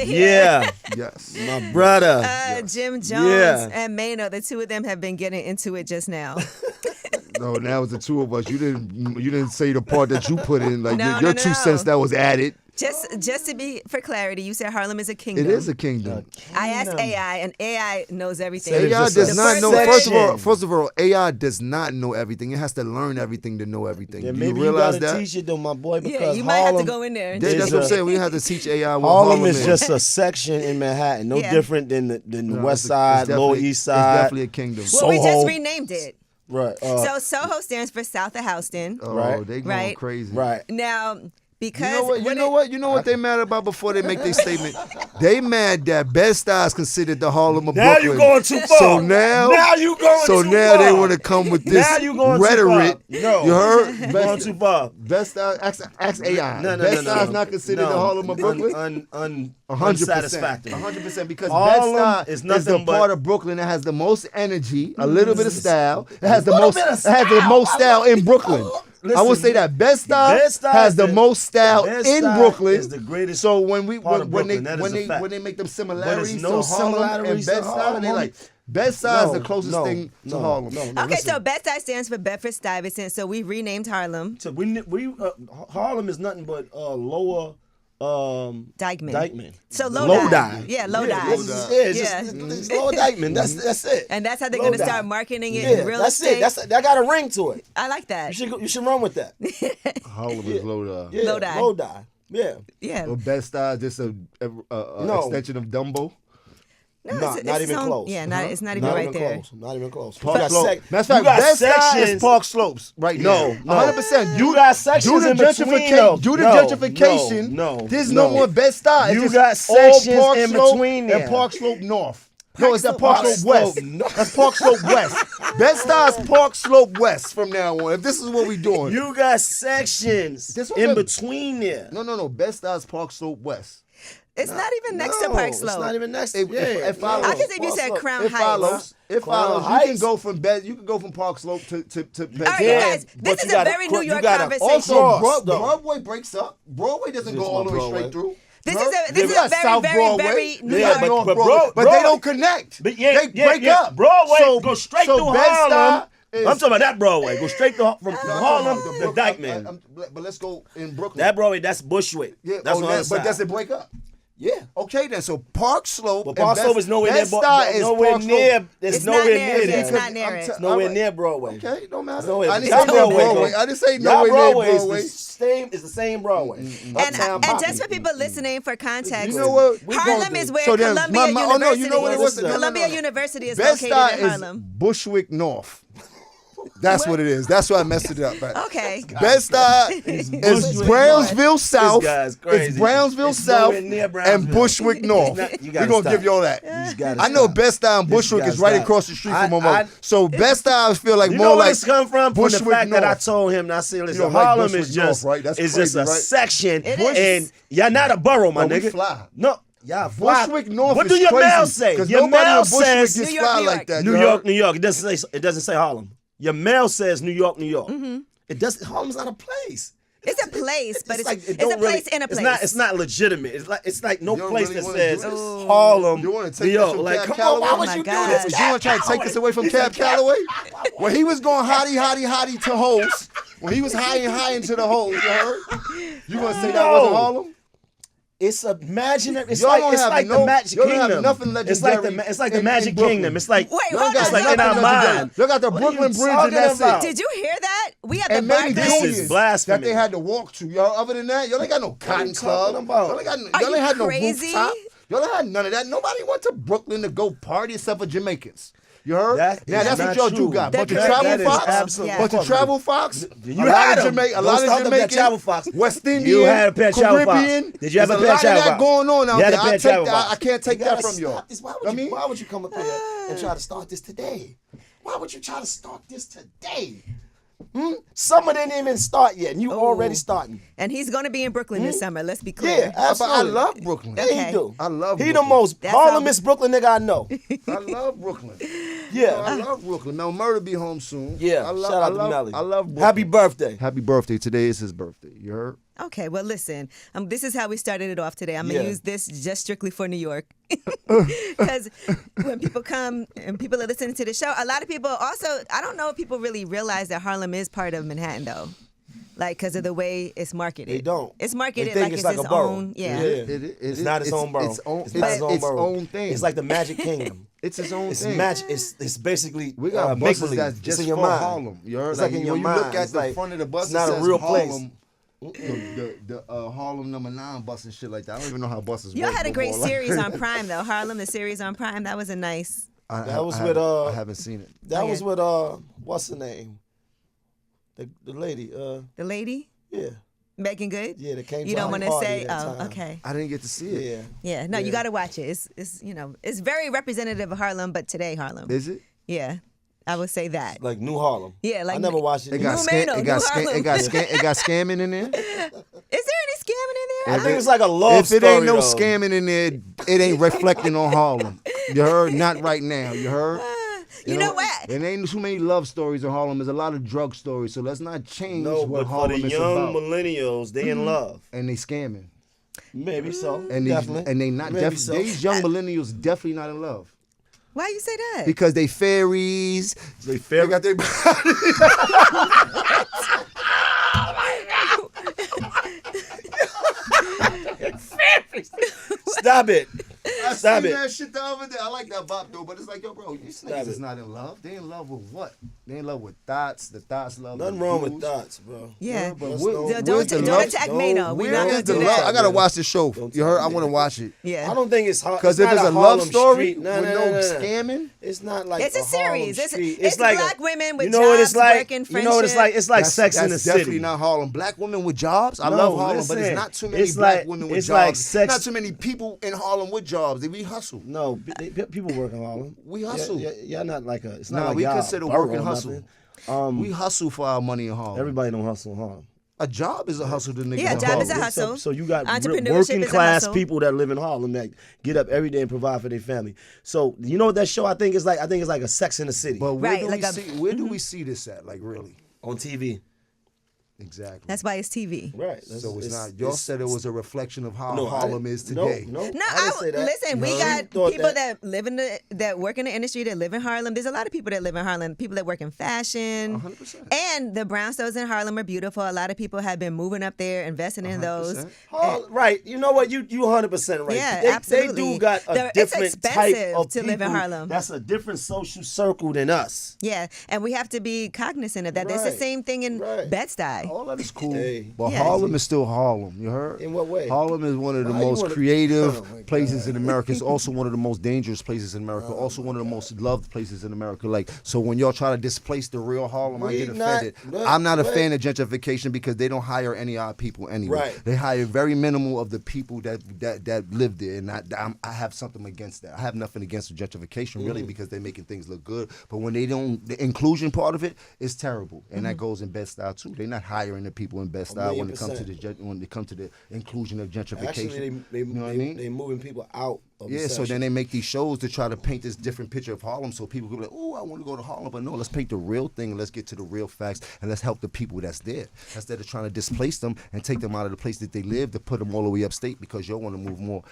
here. Yes. My brother. Jim Jones and Mano, the two of them have been getting into it just now. No, now it's the two of us. You didn't say the part that you put in. Like No, your no, 2 cents that was added. Just to be for clarity, you said Harlem is a kingdom. It is a kingdom. I asked AI, and AI knows everything. AI does not know. section. First of all, AI does not know everything. It has to learn everything to know everything. Yeah, Do maybe you realize gotta that? teach it though, my boy, because Yeah, you might have to go in there. That's what I'm saying. We have to teach AI what Harlem is just a section in Manhattan, no different than the West Side, Lower East Side. It's definitely a kingdom. Well, we just renamed it. Right. So Soho stands for South of Houston. Oh, right. they going crazy. Right. Now, because You know what they mad about before they make their statement? They mad that Bed-Stuy is considered the Harlem of Now Brooklyn. you going too far. So now you going so too now far. they want to come with this now you going rhetoric. Too far. No, you heard? you going too far. Bed-Stuy, ask AI. No, Bed-Stuy is not considered the Harlem of Brooklyn. 100%. 100% because Harlem Bed-Stuy is is nothing the but part of Brooklyn that has the most energy, a little bit of style. It has the most style in Brooklyn. Listen, I would say that Bed-Stuy has the most style in Brooklyn. Is the greatest. So when they make them similarities no to Harlem and Bed-Stuy, they like Bed-Stuy is the closest thing to Harlem. Okay, so Bed-Stuy stands for Bedford-Stuyvesant. So we renamed Harlem. So Harlem is nothing but lower Dykeman. So Lodi. Yeah, Lodi. It's Lower Dykeman. That's it. And that's how they're going to start marketing it in real that's estate. It. That got a ring to it. I like that. You should run with that. Harlem is Lodi. Yeah, Lodi. Lodi. Yeah. Yeah. But Bed-Stuy is just an extension of Dumbo. No, not even close. Yeah, it's not even right there. Not even close. Park Slope. Matter of fact, Bed-Stuy is Park Slopes right now. 100%. You got sections in between. Do the gentrification. No. There's no more Bed-Stuy. You got sections in between there. And Park Slope North. No, it's that Park Slope West. That's Park Slope West. Bed-Stuy is Park Slope West from now on. If this is what we doing. You got sections in between there. No. Bed-Stuy is Park Slope West. It's not even next to Park Slope. It's not even next to it follows. I can say if you said Crown It follows. Heights. It follows. You can go from You can go from Park Slope to Bed-Stuy. All right, you guys, this is a very New York conversation. Also, Broadway breaks up. Broadway doesn't go all the way straight through. This is a very New York. But they don't connect. They break up. Broadway go straight through Harlem. I'm talking about that Broadway. Go straight from Harlem to Dykeman. But let's go in Brooklyn. That Broadway, that's Bushwick. Yeah, that's but does it break up? Yeah. Okay then. So Park Slope. But Park Slope is nowhere near. Nowhere near. It's nowhere near there. It's not near it. It's nowhere near Broadway. Okay, don't matter. I didn't say no Broadway. I didn't say nowhere near Broadway. It's the same Broadway. And just for people listening, for context, you know what? Harlem is where Columbia University. You know what it was? Columbia University is located in Harlem. Bushwick North. That's what it is. That's why I messed it up. Right? Okay. Bed-Stuy is Brownsville South. It's Brownsville South and Bushwick North. We're going to give y'all that. I know Bed-Stuy and Bushwick is right across the street from Momo. So Bed-Stuy I feel like more like Bushwick North. You know where this come from? From the fact that I told him, I said, listen, Harlem is just a section. And you're not a borough, my nigga. No. Yeah, Bushwick North. What do your mail say? Your mail says New York. New York, New York. It doesn't say Harlem. Your mail says New York, New York. Mm-hmm. It does. Harlem's not a place. It's a place, but it's a place in a place. It's not legitimate. It's like no place that says Harlem, you want to New take York. this from Like, Cab come Calloway? on, why would you do this? You want to try to take this away from Cab Calloway? When he was going hottie to hoes, when he was high into the hoes, you heard? You want to say that wasn't Harlem? It's imaginary. It's y'all like the Magic Kingdom. Have nothing legendary. It's like the Magic Kingdom. It's like it's like in our mind. Look at the Brooklyn Bridge and that's it. Did you hear that? We had and the many Barclays that they had to walk to. Y'all, other than that, y'all ain't got no Cotton Club. Y'all ain't had no rooftop. Y'all ain't had none of that. Nobody went to Brooklyn to go party except for Jamaicans. You heard? That's what y'all do got. Bunch of travel fox. You had a lot of Jamaican. Travel fox. West Indian. You had a pair of travel fox. Did you have a pair of travel fox? There's a lot of that going on out there. I can't take that from y'all. Why would you come up here and try to start this today? Why would you try to start this today? Summer didn't even start yet, and you already starting. And he's going to be in Brooklyn this summer. Let's be clear. Yeah, absolutely. I love Brooklyn. Yeah, he do. I love. He the most Harlemist Brooklyn nigga I know. I love Brooklyn. Yeah. I love Brooklyn. Now, Murder be home soon. Yeah, shout out to Melly. I love Brooklyn. Happy birthday. Happy birthday. Today is his birthday. You heard? Okay, well, listen, this is how we started it off today. I'm going to use this just strictly for New York. Because when people come and people are listening to the show, a lot of people also, I don't know if people really realize that Harlem is part of Manhattan, though. Like, because of the way it's marketed. They don't. It's marketed They think it's like its a borough. own. Yeah. It's not its own borough. It's not its own borough. Own thing. It's like the Magic Kingdom. It's its own thing. It's basically we got buses that's just in your for mind. Harlem. You heard? It's like in your when mind. You look at it's the like, front of the bus, it's not it a says real Harlem. place. The Harlem number 9 bus and shit like that. I don't even know how buses work. Y'all had a great no more. series on Prime, though. Harlem, the series on Prime. That was a nice. I haven't seen it. That was with what's her name? The lady. The lady? Yeah. Megan Good? Yeah, that came. You don't want to say? Oh, okay. I didn't get to see it. Yeah. No, you got to watch it. It's it's very representative of Harlem, but today Harlem. Is it? Yeah, I would say that. Like New Harlem. Yeah, like I never watched it. It got scamming in there. Is there any scamming in there? I think it's like a love story. If it ain't no though. scamming in there, it ain't reflecting on Harlem. You heard? Not right now. You heard? You know what? There ain't too many love stories in Harlem. There's a lot of drug stories. So let's not change No, what but for Harlem the is young about. millennials, they in love. And they scamming. Maybe so. And definitely. they not. Maybe so. These young millennials definitely not in love. Why you say that? Because they fairies. They got their Stop it. Stop seen it. that shit the other day. I like that bop though, but it's like, yo, bro, these niggas is not in love. They in love with what? They in love with thoughts. The thoughts love. Nothing wrong with thoughts, bro. Yeah. but Don't attack Mano. We're not where gonna is the do love? that. I gotta watch the show. You heard? I want to watch it. Yeah. I don't think it's hard. Because if it's a love story with no scamming, it's not like It's a series. Harlem street. It's like black women with you know what jobs, it's like? working, You know what it's like? It's like that's, Sex in the that's City. definitely not Harlem. Black women with jobs. I No, love Harlem, but listen, it's not too many it's black like- women with it's jobs. like sex- Not too many people in Harlem with jobs. We hustle. No, people work in Harlem. We hustle. Y'all not like a. It's Nah, not like we y'all consider borough work and or hustle. nothing. We hustle for our money in Harlem. Everybody don't hustle in Harlem. A job is a hustle to niggas. Yeah, in job Harlem. is a hustle. So you got Entrepreneurship working is a class hustle. people that live in Harlem that get up every day and provide for their family. So you know what that show I think is like? I think it's like a Sex in the City. But where Right, do like we a- see? Where do we see this at? Like really? on TV. Exactly. That's why it's TV. Right. So it's not. Y'all said it was a reflection of how No, I Harlem didn't- is today. No, No, I didn't say that. listen. We No. got You thought people that live that work in the industry that live in Harlem. There's a lot of people that live in Harlem. People that work in fashion. 100%. And the brownstones in Harlem are beautiful. A lot of people have been moving up there, investing in those. 100%. Right. You know what? You 100% right. Yeah, they absolutely. do got a It's different type expensive of to live in people Harlem. That's a different social circle than us. Yeah, and we have to be cognizant of that. It's the Right. same thing in Right. Bed-Stuy. All that is cool. Hey. But Yeah. Harlem is still Harlem. You heard? In what way? Harlem is one of the How you most wanna- creative Oh, my places in America. It's also one of the most dangerous places in America. Also one of the most loved places in America. Like, so when y'all try to displace the real Harlem, I We get not- offended. but- I'm not a but- fan of gentrification because they don't hire any of our people anyway. Right. They hire very minimal of the people that live there, and I have something against that. I have nothing against the gentrification really because they're making things look good. But when they don't, the inclusion part of it is terrible, and that goes in Bed-Stuy too. They're not hiring the people in Bed-Stuy when it comes to the inclusion of gentrification. Actually, they you know what I mean? they moving people out of the Yeah, so section. then they make these shows to try to paint this different picture of Harlem so people can be like, oh, I want to go to Harlem. But no, let's paint the real thing and let's get to the real facts and let's help the people that's there. Instead of trying to displace them and take them out of the place that they live to put them all the way upstate because you want to move more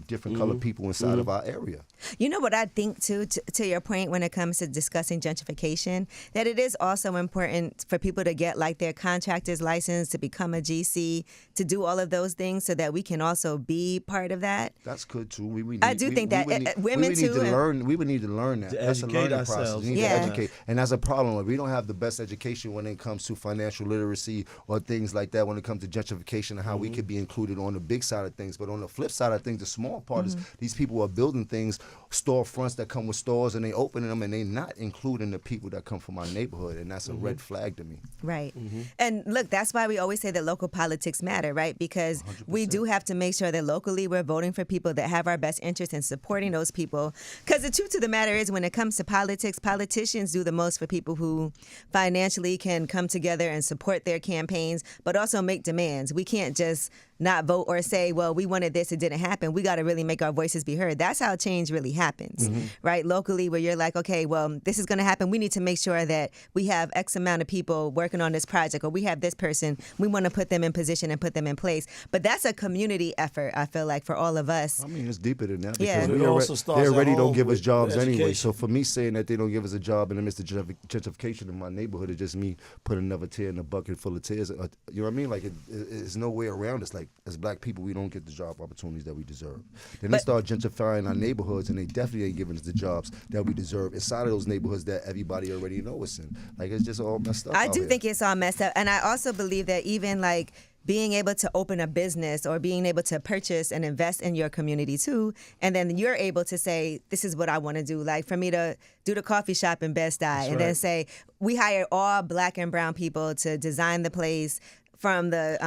different colored people inside of our area. You know what I think too, to your point when it comes to discussing gentrification, that it is also important for people to get like their contractor's license, to become a GC, to do all of those things so that we can also be part of that. That's good too. I do think that women too. We would need to learn that. To That's a educate learning ourselves. process. We need Yeah. to educate, and that's a problem. If we don't have the best education when it comes to financial literacy or things like that, when it comes to gentrification and how we could be included on the big side of things. But on the flip side of things, the small part is these people are building things, storefronts that come with stores, and they opening them, and they not including the people that come from our neighborhood, and that's a red flag to me. Right. And look, that's why we always say that local politics matter, right? Because we do have to make sure that locally we're voting for people that have our best interests and supporting those people. Because the truth of the matter is when it comes to politics, politicians do the most for people who financially can come together and support their campaigns, but also make demands. We can't just not vote or say, well, we wanted this, it didn't happen. We got to really make our voices be heard. That's how change really happens, right? Locally, where you're like, okay, well, this is going to happen. We need to make sure that we have X amount of people working on this project, or we have this person. We want to put them in position and put them in place. But that's a community effort, I feel like, for all of us. I mean, it's deeper than that. Yeah. Because they already don't give us jobs anyway. So for me saying that they don't give us a job in the midst of gentrification in my neighborhood, it's just me putting another tear in a bucket full of tears. You know what I mean? Like, it's no way around it. Like, as black people, we don't get the job opportunities that we deserve. Then they start gentrifying our neighborhoods, and they definitely ain't giving us the jobs that we deserve inside of those neighborhoods that everybody already knows us in. Like, it's just all messed up. I do think it's all messed up. And I also believe that even like being able to open a business or being able to purchase and invest in your community too, and then you're able to say, this is what I want to do. Like for me to do the coffee shop in Bed-Stuy, and then say, we hire all black and brown people to design the place, from the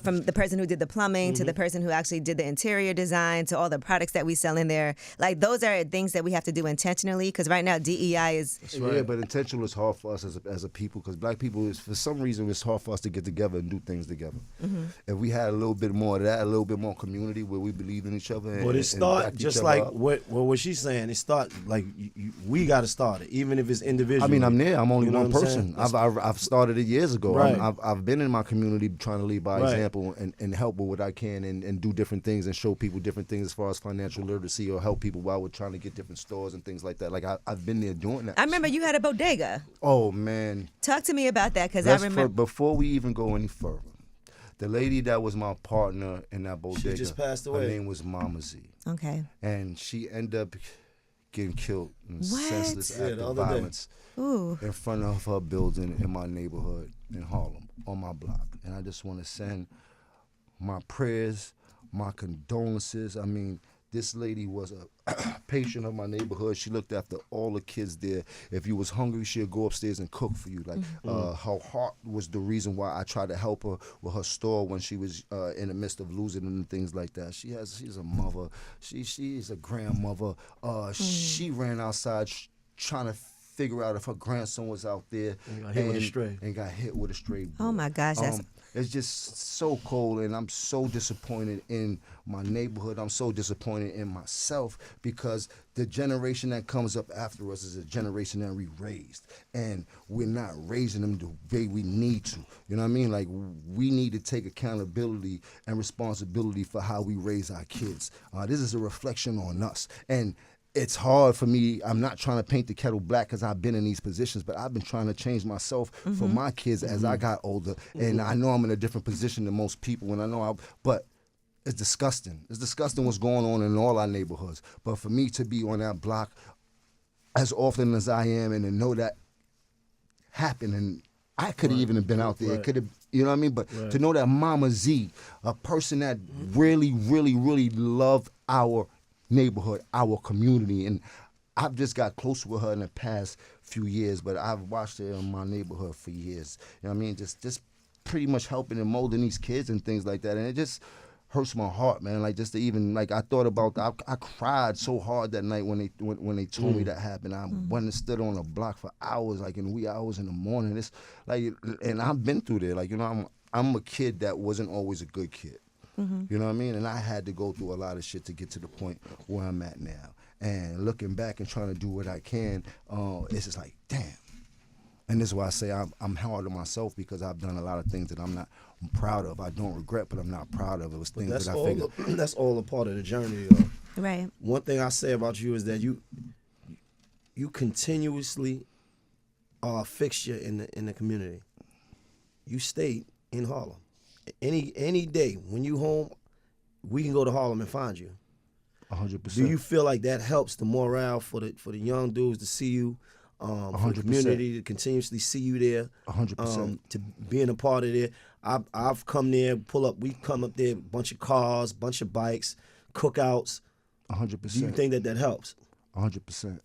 from the person who did the plumbing to the person who actually did the interior design to all the products that we sell in there. Like those are things that we have to do intentionally, because right now DEI is Yeah, but intentional is hard for us as a people, because black people is, for some reason, it's hard for us to get together and do things together. If we had a little bit more of that, a little bit more community where we believe in each other. But it start just like what she's saying. It start like we got to start it, even if it's individual. I mean, I'm there. I'm only one what I'm person. saying? I've started it years ago. Right. I've been in my community trying to lead by example and help with what I can and do different things and show people different things as far as financial literacy, or help people while we're trying to get different stores and things like that. Like I've been there doing that. I remember you had a bodega. Oh man. Talk to me about that, because I remember. Before we even go any further, the lady that was my partner in that bodega, She just passed away. Her name was Mama Z. Okay. And she ended up getting killed in What? senseless act of violence in front of her building in my neighborhood in Harlem, on my block. And I just want to send my prayers, my condolences. I mean, this lady was a patient of my neighborhood. She looked after all the kids there. If you was hungry, she'd go upstairs and cook for you. Like her heart was the reason why I tried to help her with her store when she was in the midst of losing and things like that. She's a mother. She is a grandmother. She ran outside trying to figure out if her grandson was out there and got hit with a stray. And got hit with a stray bullet. Oh my gosh, it's just so cold, and I'm so disappointed in my neighborhood. I'm so disappointed in myself, because the generation that comes up after us is a generation that we raised, and we're not raising them the way we need to. You know what I mean? Like, we need to take accountability and responsibility for how we raise our kids. This is a reflection on us. And it's hard for me. I'm not trying to paint the kettle black, because I've been in these positions, but I've been trying to change myself for my kids as I got older. And I know I'm in a different position than most people, and but it's disgusting. It's disgusting what's going on in all our neighborhoods. But for me to be on that block as often as I am, and to know that happened, and I could have even have been out there. It could have, you know what I mean? But to know that Mama Z, a person that really, really, really loved our neighborhood, our community, and I've just got close with her in the past few years, but I've watched her in my neighborhood for years. You know what I mean? Just pretty much helping and molding these kids and things like that, and it just hurts my heart, man. Like, just to even, like, I thought about that. I cried so hard that night when they told me that happened. I went and stood on the block for hours, like in wee hours in the morning. It's like, and I've been through there. Like, you know, I'm a kid that wasn't always a good kid. You know what I mean? And I had to go through a lot of shit to get to the point where I'm at now. And looking back and trying to do what I can, it's just like, damn. And this is why I say I'm hard on myself, because I've done a lot of things that I'm proud of. I don't regret, but I'm not proud of. It was things that I figured. That's all a part of the journey, though. Right. One thing I say about you is that you continuously are a fixture in the community. You stayed in Harlem. Any day when you home, we can go to Harlem and find you. 100%. Do you feel like that helps the morale for the young dudes to see you, for the community to continuously see you there? 100%. To being a part of it. I've come there, we come up there, bunch of cars, bunch of bikes, cookouts. 100%. Do you think that helps? 100%.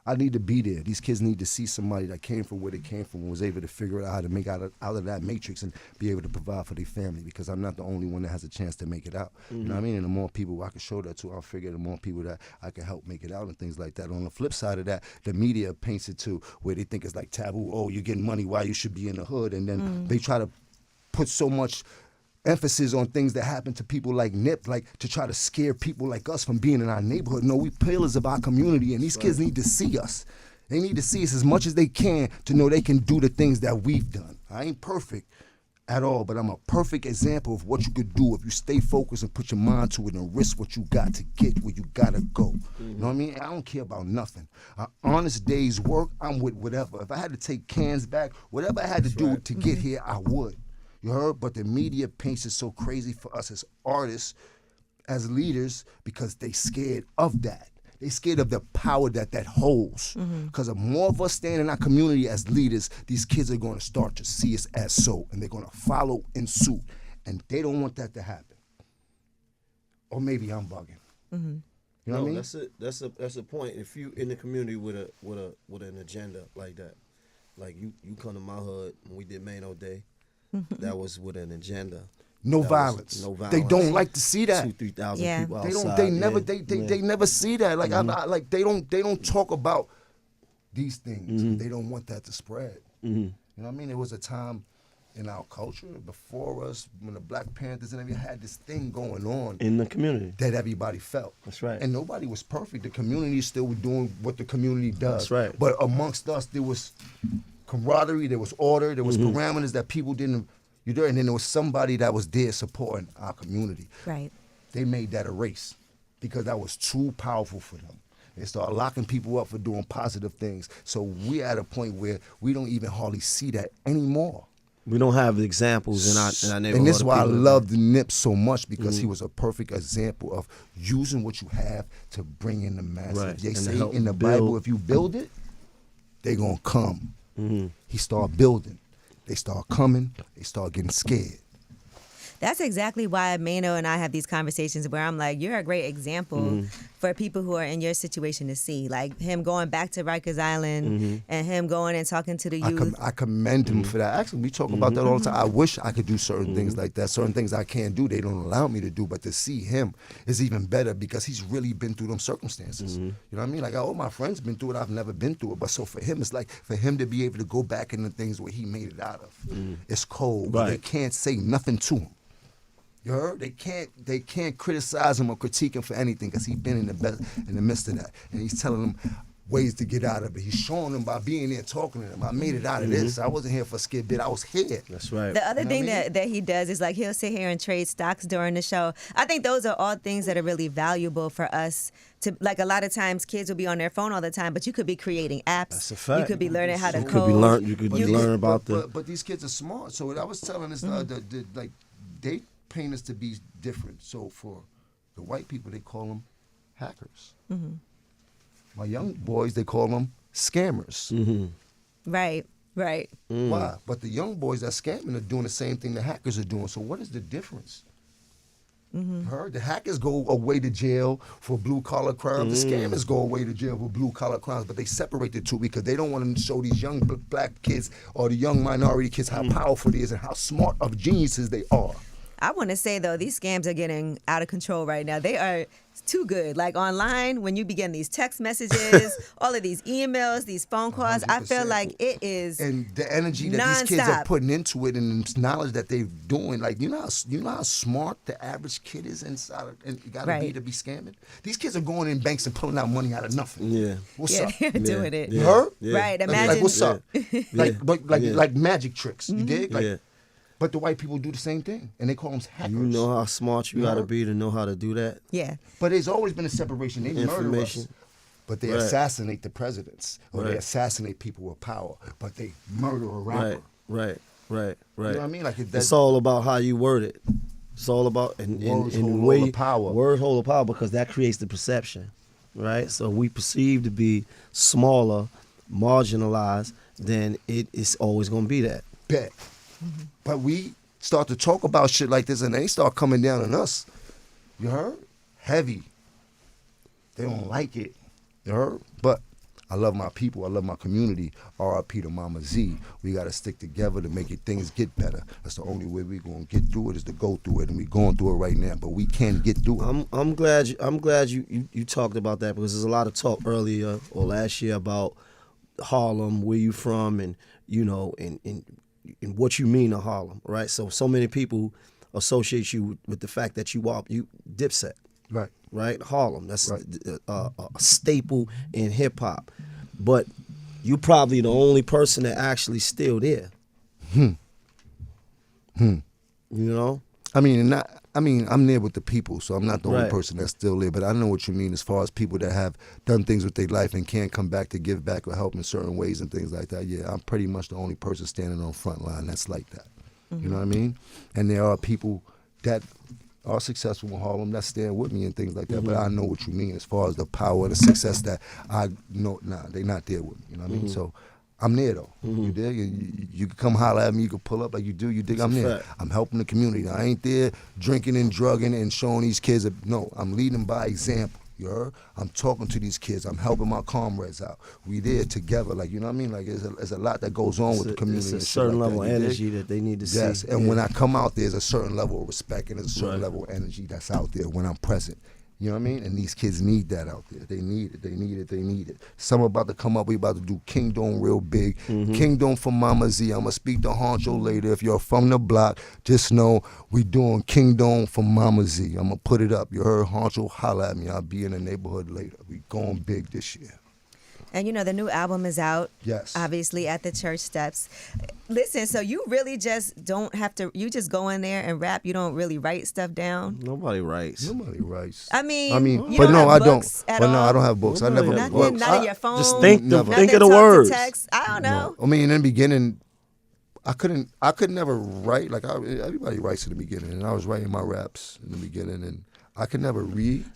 I need to be there. These kids need to see somebody that came from where they came from and was able to figure out how to make out of that matrix and be able to provide for their family, because I'm not the only one that has a chance to make it out. You know what I mean? And the more people I can show that to, I'll figure the more people that I can help make it out and things like that. On the flip side of that, the media paints it to where they think it's like taboo. Oh, you're getting money, why you should be in the hood? And then they try to put so much emphasis on things that happen to people like Nip, like to try to scare people like us from being in our neighborhood. No, we pillars of our community, and these kids need to see us. They need to see us as much as they can to know they can do the things that we've done. I ain't perfect at all, but I'm a perfect example of what you could do if you stay focused and put your mind to it and risk what you got to get where you gotta go. You know what I mean? I don't care about nothing. An honest day's work, I'm with whatever. If I had to take cans back, whatever I had to do to get here, I would. You heard? But the media paints it so crazy for us as artists, as leaders, because they scared of that. They scared of the power that holds. Because the more of us stand in our community as leaders, these kids are going to start to see us as so, and they're going to follow in suit. And they don't want that to happen. Or maybe I'm bugging. You know what I mean? That's a point. If you in the community with an agenda like that, like you come to my hood when we did Mano Day, that was with an agenda. No violence. No violence. They don't like to see that. 2,000-3,000 people outside. They never see that. Like like they don't talk about these things. They don't want that to spread. You know what I mean? There was a time in our culture before us when the Black Panthers and everything had this thing going on in the community that everybody felt. That's right. And nobody was perfect. The community still was doing what the community does. That's right. But amongst us, there was camaraderie, there was order, there was parameters that people didn't. And then there was somebody that was there supporting our community. Right. They made that a race because that was too powerful for them. They started locking people up for doing positive things. So we're at a point where we don't even hardly see that anymore. We don't have the examples in our neighborhood. And this is why I loved Nip so much, because he was a perfect example of using what you have to bring in the masses. Right. They And say help in the build. Bible, if you build it, they gonna come. He started building. They start coming, they start getting scared. That's exactly why Mano and I have these conversations where I'm like, you're a great example for people who are in your situation to see. Like him going back to Rikers Island and him going and talking to the youth. I commend him for that. Actually, we talk about that all the time. I wish I could do certain things like that. Certain things I can't do, they don't allow me to do. But to see him is even better because he's really been through them circumstances. You know what I mean? Like all my friends been through it. I've never been through it. But so for him, it's like for him to be able to go back into things where he made it out of. It's cold. But they can't say nothing to him. You heard? They can't criticize him or critique him for anything because he's been in the midst of that. And he's telling them ways to get out of it. He's showing them by being there talking to them. I made it out of this. I wasn't here for a skid bit. I was here. That's right. The other thing that he does is like he'll sit here and trade stocks during the show. I think those are all things that are really valuable for us to, like a lot of times kids will be on their phone all the time, but you could be creating apps. That's a fact. You could be learning how to You code. could be learning about But these kids are smart. So what I was telling is like they paint us to be different. So for the white people, they call them hackers. My young boys, they call them scammers. Right. Why? But the young boys that scamming are doing the same thing the hackers are doing. So what is the difference? The hackers go away to jail for blue collar crimes. The scammers go away to jail for blue collar crimes. But they separate the two because they don't want to show these young black kids or the young minority kids how powerful it is and how smart of geniuses they are. I want to say, though, these scams are getting out of control right now. They are too good. Like online, when you be getting these text messages, all of these emails, these phone calls, 100%. I feel like it is and the energy that these kids are putting into it and the knowledge that they're doing. Like, you know how smart the average kid is inside of, and got to be scamming? These kids are going in banks and pulling out money out of nothing. Yeah. What's up? They're doing it. You heard? Yeah. Right. Imagine. Like, what's up? Like magic tricks. You dig? Like, but the white people do the same thing, and they call them hackers. You know how smart you got to be to know how to do that? Yeah. But there's always been a separation. They murder us, but they assassinate the presidents, or they assassinate people with power, but they murder a rapper. Right. You know what I mean? Like it's all about how you word it. It's all about words hold power. Words hold the power because that creates the perception, right? So we perceive to be smaller, marginalized, then it is always going to be that. Bet. But we start to talk about shit like this and they start coming down on us. You heard? Heavy. They don't like it. You heard? But I love my people. I love my community. R.I.P. to Mama Z. We got to stick together to make things get better. That's the only way we're going to get through it is to go through it. And we're going through it right now. But we can get through it. I'm glad you talked about that because there's a lot of talk earlier or last year about Harlem, where you from, and, you know, and what you mean to Harlem, right? So many people associate you with the fact that you Dipset. Right? Harlem. That's a staple in hip hop. But you probably the only person that actually still there. You know? I mean, I'm there with the people, so I'm not the only person that's still there. But I know what you mean as far as people that have done things with their life and can't come back to give back or help in certain ways and things like that. Yeah, I'm pretty much the only person standing on front line that's like that. You know what I mean? And there are people that are successful in Harlem that stand with me and things like that. But I know what you mean as far as the power and the success that I know. Nah, they not there with me. You know what I mean? So I'm there though. You dig? You can come holler at me. You can pull up like you do. You dig? I'm there. I'm helping the community. I ain't there drinking and drugging and showing these kids. No, I'm leading by example. You heard? I'm talking to these kids. I'm helping my comrades out. We there together. Like, you know what I mean? Like, there's a lot that goes on with the community. It's a certain level of energy that they need to see. Yes, and when I come out, there's a certain level of respect and there's a certain level of energy that's out there when I'm present. You know what I mean? And these kids need that out there. They need it. They need it. They need it. Some about to come up. We about to do Kingdom real big. Kingdom for Mama Z. I'm going to speak to Honcho later. If you're from the block, just know we doing Kingdom for Mama Z. I'm going to put it up. You heard Honcho? Holla at me. I'll be in the neighborhood later. We going big this year. And you know, the new album is out. Yes. Obviously at the church steps. Listen, so you really just don't have to, you just go in there and rap. You don't really write stuff down. Nobody writes. I mean, you but don't no, have I don't. books at But no, all? I don't have books. I never Nothing, books. not in your phone. Just think of nothing, the talk to words. text. I don't know. I mean, in the beginning, I could never write. Like, everybody writes in the beginning. And I was writing my raps in the beginning. And I could never read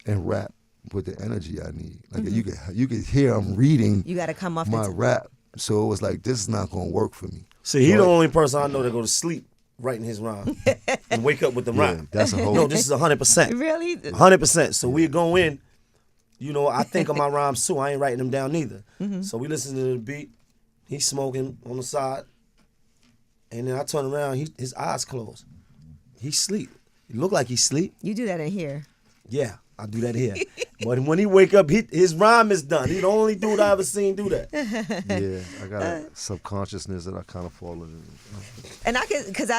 and rap with the energy I need. Like, you could hear I'm reading. You got to come off my rap. So it was like, this is not going to work for me. See, he the only person I know that go to sleep writing his rhyme and wake up with the rhyme. That's a whole. No, this is 100%. Really? 100%. So we go in, you know, I think of my rhymes too. I ain't writing them down neither. So we listen to the beat. He's smoking on the side. And then I turn around, his eyes closed. He sleep. He look like he sleep. You do that in here. Yeah, I do that here. But when he wake up, his rhyme is done. He the only dude I ever seen do that. Yeah, I got a subconsciousness that I kind of fall in. And I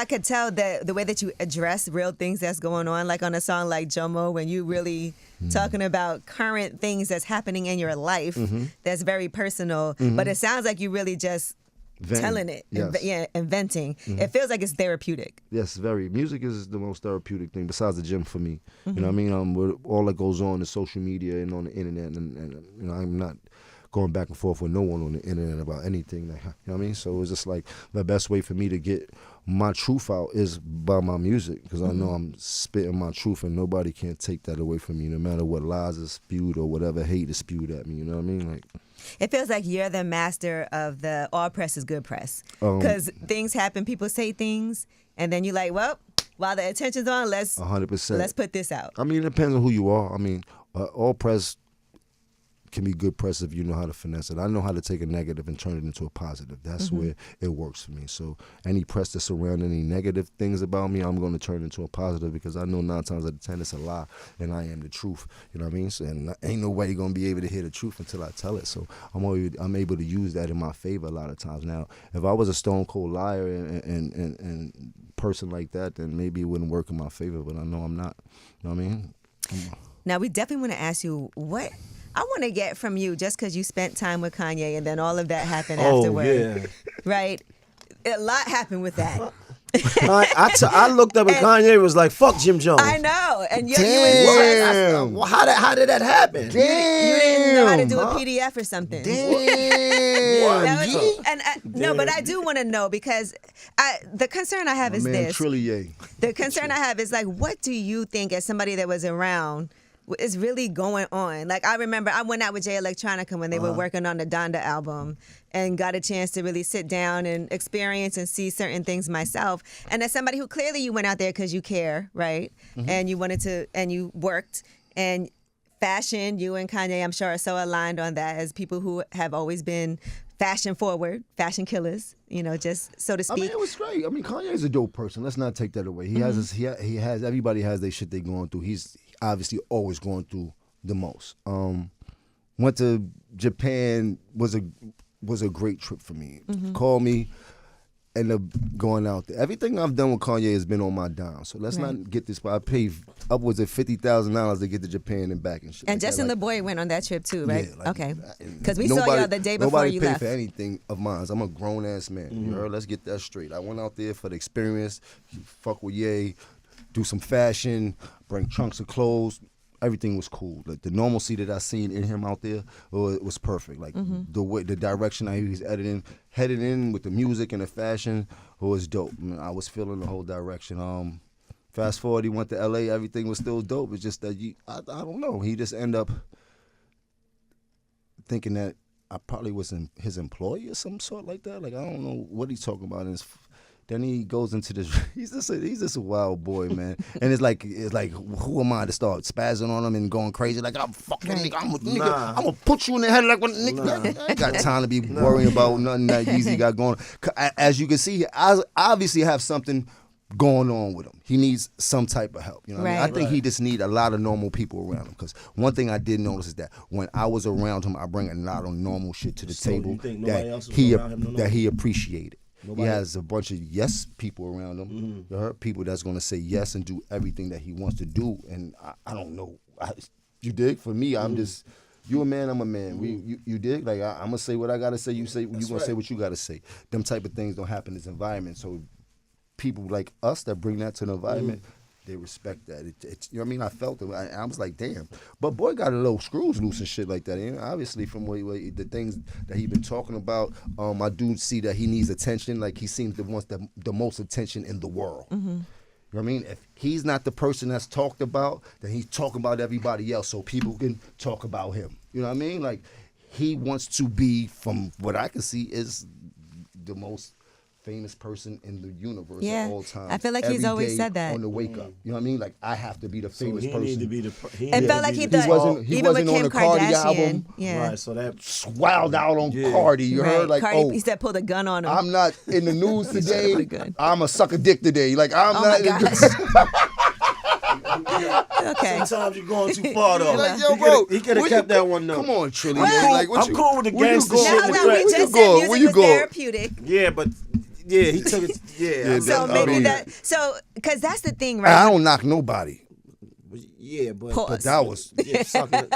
could tell that the way that you address real things that's going on, like on a song like Jomo, when you really talking about current things that's happening in your life, that's very personal. But it sounds like you really just telling it, inventing. It feels like it's therapeutic. Yes, very. Music is the most therapeutic thing besides the gym for me. You know what I mean? With all that goes on in social media and on the internet, and you know, I'm not going back and forth with no one on the internet about anything. You know what I mean? So it's just like the best way for me to get my truth out is by my music, because I know I'm spitting my truth and nobody can take that away from me, no matter what lies is spewed or whatever hate is spewed at me. You know what I mean? Like, it feels like you're the master of the all press is good press, because things happen, people say things, and then you're like, well, while the attention's on, let's 100%. Let's put this out. I mean, it depends on who you are. I mean, all press can be good press if you know how to finesse it. I know how to take a negative and turn it into a positive. That's where it works for me. So any press that's around any negative things about me, I'm going to turn into a positive, because I know 9 times out of 10 it's a lie and I am the truth. You know what I mean? So, and ain't nobody going to be able to hear the truth until I tell it. So I'm able to use that in my favor a lot of times. Now, if I was a stone cold liar and person like that, then maybe it wouldn't work in my favor, but I know I'm not. You know what I mean? Now, we definitely want to ask you what I want to get from you, just because you spent time with Kanye and then all of that happened afterward. Yeah. Right? A lot happened with that. I looked up at Kanye and was like, fuck Jim Jones. I know. And you How did that happen? you didn't know how to do a PDF or something. No, but I do want to know, because the concern I have is this. The concern I have is, like, what do you think, as somebody that was around, is really going on? Like, I remember I went out with Jay Electronica when they were working on the Donda album, and got a chance to really sit down and experience and see certain things myself. And as somebody who clearly you went out there because you care, right? And you wanted to, and you worked, and fashion, you and Kanye, I'm sure, are so aligned on that, as people who have always been fashion forward, fashion killers, you know, just so to speak. I mean, it was great. I mean, Kanye's a dope person. Let's not take that away. He has everybody has their shit they going through. He's obviously always going through the most. Went to Japan, was a great trip for me. Called me end up going out there. Everything I've done with Kanye has been on my dime. So let's not get this. I paid upwards of $50,000 to get to Japan and back and shit. And like Justin that. the Boy went on that trip too, right? Yeah, like, okay. Because we saw y'all the day before you Nobody left. paid for anything of mine. I'm a grown ass man. You heard? Let's get that straight. I went out there for the experience. Fuck with Ye, do some fashion, bring trunks of clothes. Everything was cool. Like the normalcy that I seen in him out there, it was perfect. Like the way, the direction that he was headed in with the music and the fashion, was dope. I mean, I was feeling the whole direction. Fast forward, he went to LA. Everything was still dope. It's just that I don't know. He just ended up thinking that I probably was his employee or some sort like that. Like I don't know what he's talking about. Then he goes into this. He's just a wild boy, man. And it's like who am I to start spazzing on him and going crazy? Like I'm fucking nigga. I'm gonna put you in the head like what nigga. I ain't got time to be worrying about nothing that Yeezy got going. As you can see, I obviously have something going on with him. He needs some type of help. You know what I mean? I think he just need a lot of normal people around him. Because one thing I did notice is that when I was around him, I bring a lot of normal shit to the table that he appreciated. Nobody. He has a bunch of yes people around him. You heard? People that's going to say yes and do everything that he wants to do. And I don't know. You dig? For me, I'm just, you a man, I'm a man. You dig? Like, I'm going to say what I got to say. You going to say what you got to say. Them type of things don't happen in this environment. So people like us that bring that to the environment, they respect that. You know what I mean? I felt it. I was like, damn. But boy got a little screws loose and shit like that. And obviously, from the things that he been talking about, I do see that he needs attention. Like he seems to want the most attention in the world. You know what I mean? If he's not the person that's talked about, then he's talking about everybody else so people can talk about him. You know what I mean? Like he wants to be, from what I can see, is the most famous person in the universe at all times. I feel like he's always said that. On the wake up. You know what I mean? Like, I have to be the famous person. Need to be it felt like he wasn't on the Cardi album. Yeah. Right, so that swelled out on Cardi. You heard? Like, Cardi, he said pull the gun on him. I'm not in the news today. I'm a suck a dick today. Like, I'm not. Okay. Sometimes you're going too far though. Like, yo, bro, he could have kept that one though. Come on, Trilly. Like, I'm cool with the gangster shit. No, we just said music was therapeutic. Yeah, but he took it. Yeah. So maybe because that's the thing, right? I don't knock nobody. Yeah, but that was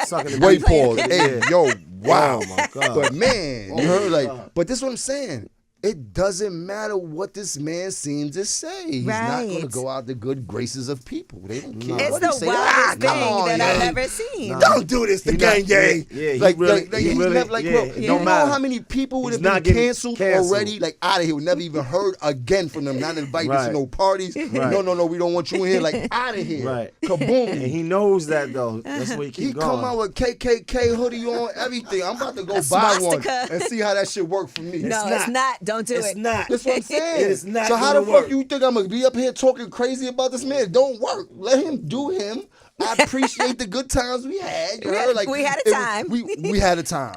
sucking way pause. Hey, yo, wow. Oh my God. But man, you heard but this is what I'm saying. It doesn't matter what this man seems to say. He's not going to go out the good graces of people. They don't care. It's what the he say. wildest thing on, that I've ever seen. Don't do this to Kanye. Yeah, you know how many people would have been canceled already? Like out of here, we never even heard again from them. Not invited to no parties. Right. No, we don't want you in here. Like out of here. Right. Kaboom. And he knows that though. That's why he going. Come out with KKK hoodie on, everything. I'm about to go buy one and see how that shit work for me. No, it's not. Don't do it. It's not. That's what I'm saying. It is not. So how the fuck you think I'm gonna be up here talking crazy about this man? It don't work. Let him do him. I appreciate the good times we had. You heard? Like we had a time. We had a time.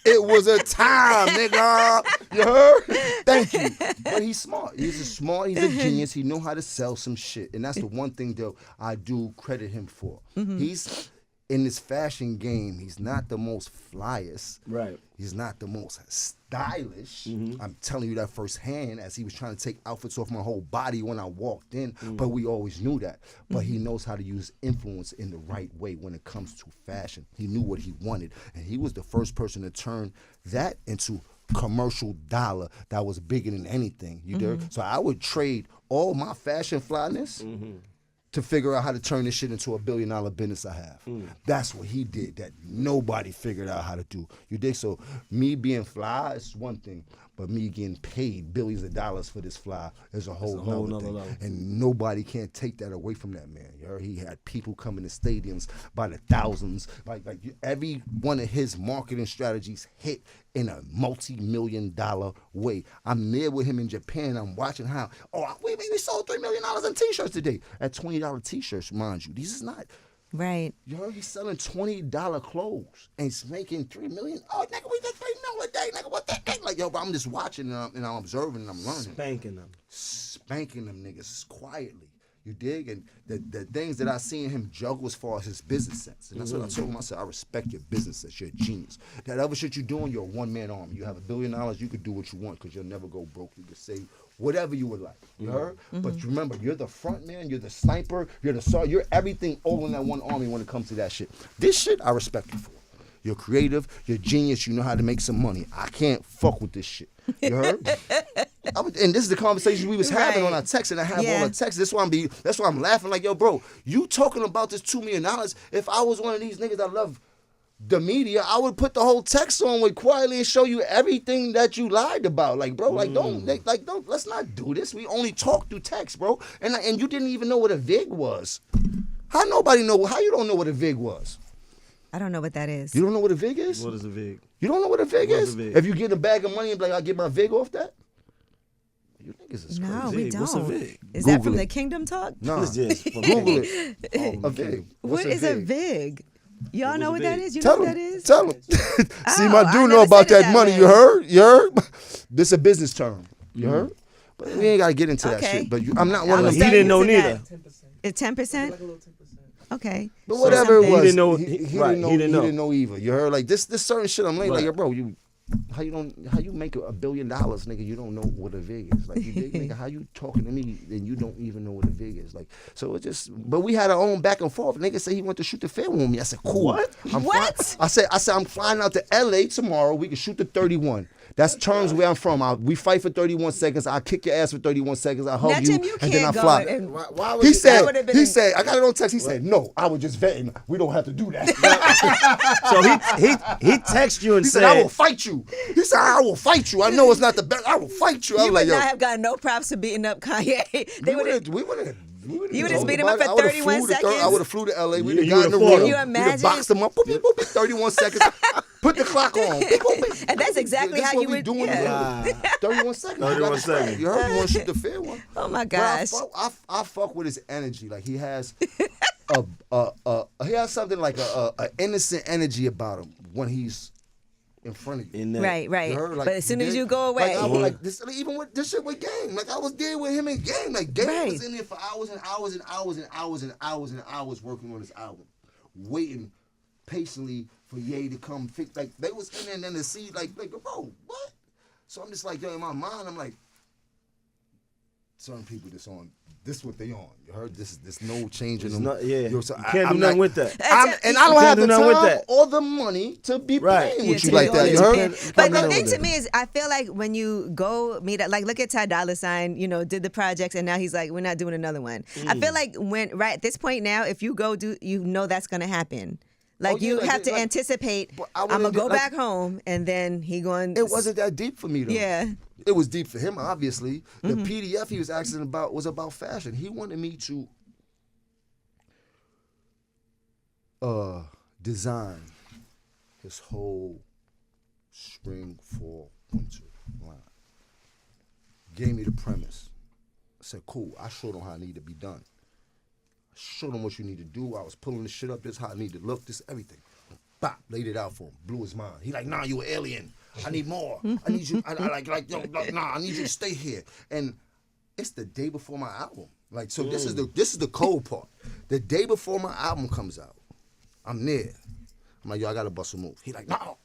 It was a time, nigga. You heard? Thank you. But he's smart. He's a genius. He know how to sell some shit. And that's the one thing though I do credit him for. He's in this fashion game, he's not the most flyest. Right. He's not the most stylish. I'm telling you that firsthand as he was trying to take outfits off my whole body when I walked in. But we always knew that. But he knows how to use influence in the right way when it comes to fashion. He knew what he wanted. And he was the first person to turn that into commercial dollar that was bigger than anything. You dig? So I would trade all my fashion flyness to figure out how to turn this shit into $1 billion business I have. That's what he did that nobody figured out how to do. You dig? So me being fly is one thing, but me getting paid billions of dollars for this fly is a whole nother thing. Level. And nobody can take that away from that man. You heard? He had people coming to stadiums by the thousands. Like every one of his marketing strategies hit in a multi-million-dollar way. I'm there with him in Japan. I'm watching how, we sold $3 million in T-shirts today. At $20 T-shirts, mind you. These is not. Right. You heard he's selling $20 clothes and he's making $3 million. Oh, nigga, we just $3 million a day. Nigga, what that thing? Like, yo, but I'm just watching and I'm observing and I'm learning. Spanking them niggas quietly. You dig? And the things that I seen him juggle as far as his business sense. And that's what I told him. I said, I respect your business sense. You're a genius. That other shit you're doing, you're a one-man army. You have $1 billion, you could do what you want because you'll never go broke. You could say whatever you would like. You heard? But remember, you're the front man, you're the sniper, you're the sergeant, you're everything all in that one army when it comes to that shit. This shit, I respect you for. You're creative, you're genius, you know how to make some money. I can't fuck with this shit. You heard? And this is the conversation we was having on our text, and I have all the texts. That's why I'm laughing like, yo, bro, you talking about this $2 million. If I was one of these niggas that love the media, I would put the whole text on with quietly and show you everything that you lied about. Like, bro, don't, let's not do this. We only talk through text, bro. And you didn't even know what a VIG was. How you don't know what a VIG was? I don't know what that is. You don't know what a VIG is? What is a VIG? You don't know what a VIG What is? is a VIG? If you get a bag of money and be like, I'll get my VIG off that? You niggas is crazy. No, we don't. What's a VIG? Is Google that from it. the Kingdom Talk? Nah. What's this? Google it. A VIG. What is a VIG? Y'all know what that is? You Tell know him. what that is? Tell him. See, my I dude know never about said it that that money. way. You heard? You heard? This a business term. You heard? But we ain't got to get into that Okay. shit. But I'm not one of them. He didn't know neither. It's 10%? Okay. But whatever it something. was, He didn't know- He right, didn't know. he didn't know. He didn't know either. You heard? Like this certain shit. I'm like, Right. yo, bro, how you make $1 billion, nigga? You don't know what a VIG is. Like you dig, nigga? How you talking to me and you don't even know what a VIG is? Like so it just. But we had our own back and forth. Nigga said he went to shoot the film with me. I said, cool. What? What? I said I'm flying out to LA tomorrow. We can shoot the 31. That's terms where I'm from. We fight for 31 seconds. I kick your ass for 31 seconds. I hug Now, you, Tim, you and then I can't go fly. and- Why would He you- said, would've been I got it on text. He said, no, I was just vetting. We don't have to do that. So he texted you and He said, I will fight you. He said, I will fight you. I know it's not the best. I will fight you. I You was would like, yo. not have gotten no props for beating up Kanye. They would have. We would have. You would have beat him up for 31 seconds. I would have flew to LA. We'd have You gotten in the would've fought ring. him. You We'd have imagine? boxed him up. Boop, boop, boop, 31 seconds. Put the clock on. Boop, boop, boop. And that's exactly This how what you we would. doing Yeah. here. 31 seconds. 31 seconds. You heard? You want to shoot the fair one? Oh my But gosh. I fuck with his energy. Like he has he has something like a innocent energy about him when he's in front of you. In that. Right, right. You heard? Like, But as soon as dig? you go away, like, I was like this, even with this shit with Game, like I was there with him in Game. Like Game Right. was in there for hours and hours and hours and hours and hours and hours working on his album, waiting patiently for Ye to come fix. Like they was in there and then to see like bro, what? So I'm just like, yo, in my mind, I'm like, certain people that's on. This what they on. You heard? There's no change in them. Yo, so You can't do nothing with that. And I don't can't have do the nothing with time that. or the money to be Right. playing Yeah, with to you be like that. all You this heard? big. But the Coming thing over to me is, I feel like when you go meet up, like look at Ty Dolla $ign, did the projects, and now he's like, we're not doing another one. I feel like right at this point now, if you go do, that's gonna happen. Like yeah, you like have to like- anticipate. but I I'm gonna wouldn't go do- like- back home, and then he going. It wasn't that deep for me though. Yeah. It was deep for him, obviously. The PDF he was asking about was about fashion. He wanted me to design his whole spring, fall, winter line. Gave me the premise. I said, cool. I showed him how it needed to be done. I showed him what you need to do. I was pulling the shit up. This is how it need to look. This everything. Bop, laid it out for him. Blew his mind. He like, nah, you an alien. I need more. I need you. I I need you to stay here. And it's the day before my album. Like, so this is the cold part. The day before my album comes out, I'm there. I'm like, yo, I gotta bust a move. He like, no,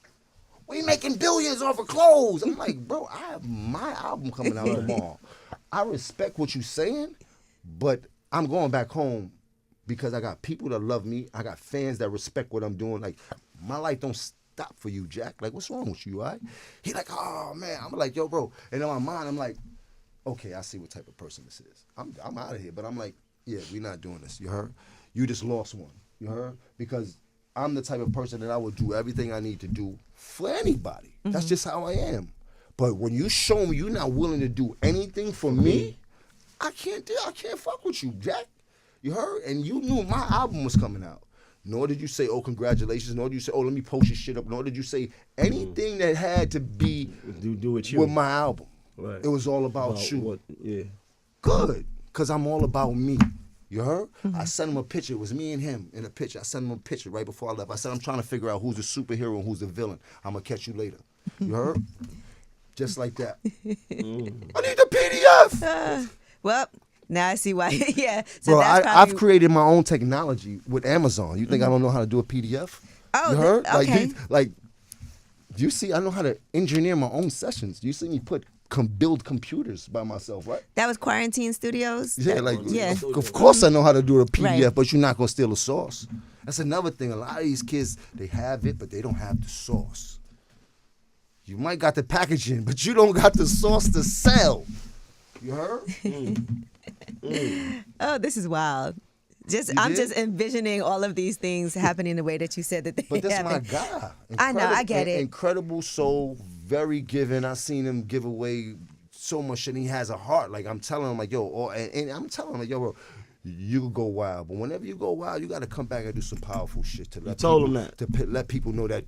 we making billions off of clothes. I'm like, bro, I have my album coming out tomorrow. I respect what you saying, but I'm going back home because I got people that love me. I got fans that respect what I'm doing. Like, my life don't stop for you, Jack. Like, what's wrong with you, all right? He like, oh, man. I'm like, yo, bro. And in my mind, I'm like, okay, I see what type of person this is. I'm out of here. But I'm like, yeah, we're not doing this. You heard? You just lost one. You heard? Because I'm the type of person that I would do everything I need to do for anybody. That's just how I am. But when you show me you're not willing to do anything for me, I can't fuck with you, Jack. You heard? And you knew my album was coming out. Nor did you say, oh, congratulations. Nor did you say, oh, let me post your shit up. Nor did you say anything that had to be Do with you. with my album. Right. It was all about you. What, yeah. Good. Because I'm all about me. You heard? I sent him a picture. It was me and him in a picture. I sent him a picture right before I left. I said, I'm trying to figure out who's the superhero and who's the villain. I'm going to catch you later. You heard? Just like that. I need the PDF. Well, Now I see why. Yeah. So Bro, that's I've created my own technology with Amazon. You think I don't know how to do a PDF? Oh, you heard? okay. You see, I know how to engineer my own sessions. You see me build computers by myself, right? That was Quarantine Studios? Yeah, of course I know how to do a PDF, Right. but you're not going to steal the sauce. That's another thing. A lot of these kids, they have it, but they don't have the sauce. You might got the packaging, but you don't got the sauce to sell. You heard? Oh, this is wild. I'm just envisioning all of these things happening the way that you said that they But that's happen. my guy. I know, I get it. Incredible soul, very giving. I seen him give away so much shit. He has a heart. Like I'm telling him, like yo, and I'm telling him, like yo, bro, you can go wild, but whenever you go wild, you got to come back and do some powerful shit to let let people know that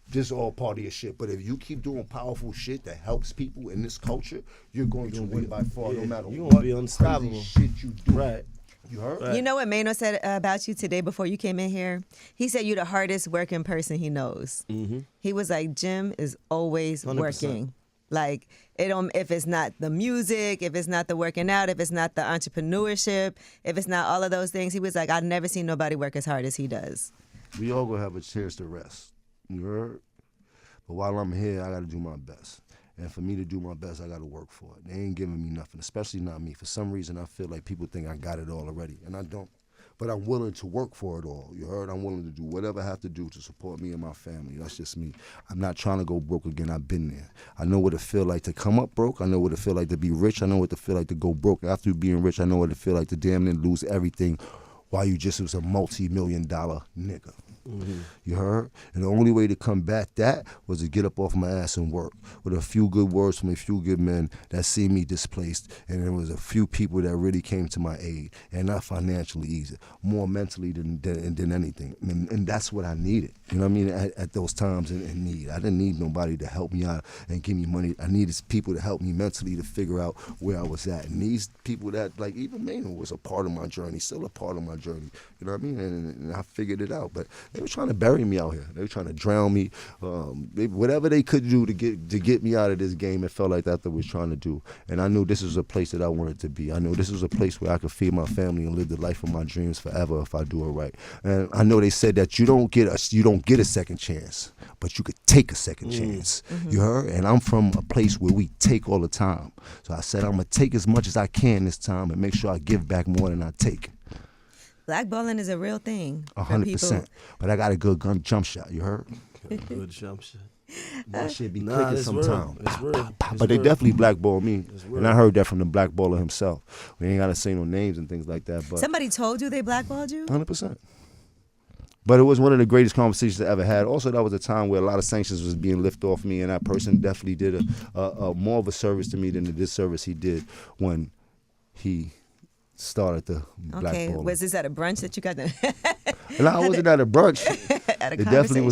this is all part of your shit. But if you keep doing powerful shit that helps people in this culture, you're going to win by far, no matter you're what gonna be unstoppable. shit you do. Right. You heard? Right. You know what Mano said about you today before you came in here? He said you're the hardest working person he knows. Mm-hmm. He was like, Jim is always 100%. working. Like, if it's not the music, if it's not the working out, if it's not the entrepreneurship, if it's not all of those things, he was like, I've never seen nobody work as hard as he does. We all gonna have a chance to rest. You heard? But while I'm here, I gotta do my best. And for me to do my best, I gotta work for it. They ain't giving me nothing, especially not me. For some reason, I feel like people think I got it all already, and I don't. But I'm willing to work for it all. You heard? I'm willing to do whatever I have to do to support me and my family. That's just me. I'm not trying to go broke again. I've been there. I know what it feel like to come up broke. I know what it feel like to be rich. I know what it feel like to go broke. After being rich, I know what it feel like to damn near lose everything while you just was a multi-million-dollar nigga. Mm-hmm. You heard? And the only way to combat that was to get up off my ass and work with a few good words from a few good men that see me displaced, and there was a few people that really came to my aid, and not financially either, more mentally than anything. And that's what I needed. You know what I mean? At those times in need, I didn't need nobody to help me out and give me money. I needed people to help me mentally to figure out where I was at. And these people that, like even Mano was a part of my journey, still a part of my journey. You know what I mean? And I figured it out, but they were trying to bury me out here. They were trying to drown me. Whatever they could do to get me out of this game, it felt like that's what they was trying to do. And I knew this was a place that I wanted to be. I knew this was a place where I could feed my family and live the life of my dreams forever if I do it right. And I know they said that you don't get a second chance, but you could take a second chance. Mm-hmm. You heard? And I'm from a place where we take all the time. So I said I'm gonna take as much as I can this time and make sure I give back more than I take. Blackballing is a real thing. 100%. But I got a good gun jump shot. You heard? Good jump shot. My shit be clicking sometimes. It's real. But they definitely blackballed me. And I heard that from the blackballer himself. We ain't got to say no names and things like that. But somebody told you they blackballed you? 100%. But it was one of the greatest conversations I ever had. Also, that was a time where a lot of sanctions was being lifted off me, and that person definitely did a more of a service to me than the disservice he did when he started the blackballing. Okay, was this at a brunch that you got? No, I wasn't at a brunch. At a It definitely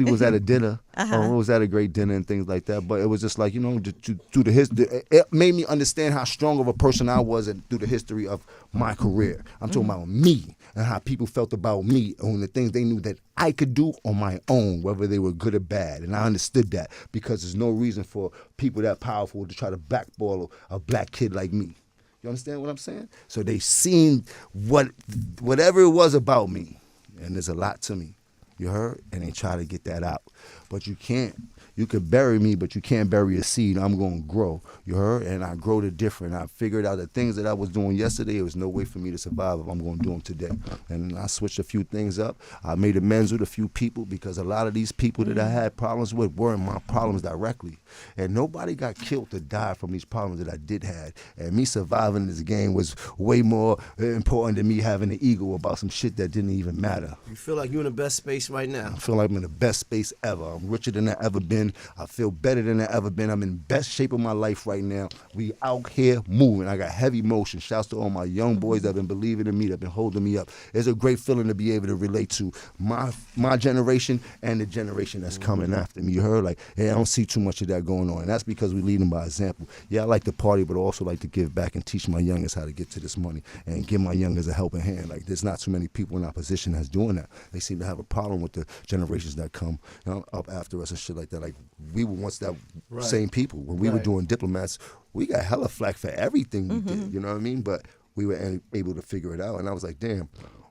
was at a dinner. Uh-huh. It was at a great dinner and things like that. But it was just like, you know, through the history, it made me understand how strong of a person I was and through the history of my career. I'm talking about me and how people felt about me and the things they knew that I could do on my own, whether they were good or bad. And I understood that because there's no reason for people that powerful to try to blackball a black kid like me. You understand what I'm saying? So they seen whatever it was about me, and there's a lot to me. You heard? And they try to get that out. But you can't. You could bury me, but you can't bury a seed. I'm going to grow. You heard? And I grow to different. I figured out the things that I was doing yesterday, there was no way for me to survive if I'm going to do them today. And I switched a few things up. I made amends with a few people because a lot of these people that I had problems with weren't my problems directly. And nobody got killed or died from these problems that I did have. And me surviving this game was way more important than me having an ego about some shit that didn't even matter. You feel like you're in the best space right now? I feel like I'm in the best space ever. I'm richer than I've ever been. I feel better than I've ever been. I'm in the best shape of my life right now. We out here moving. I got heavy motion. Shouts to all my young boys that have been believing in me, that have been holding me up. It's a great feeling to be able to relate to my generation and the generation that's coming after me. You heard? Like, hey, I don't see too much of that going on. And that's because we lead them by example. Yeah, I like to party, but I also like to give back and teach my youngest how to get to this money and give my youngest a helping hand. Like, there's not too many people in our position that's doing that. They seem to have a problem with the generations that come up after us and shit like that. Like, we were once that same people. When we were doing diplomats, we got hella flack for everything we did, you know what I mean? But we were able to figure it out. And I was like, damn,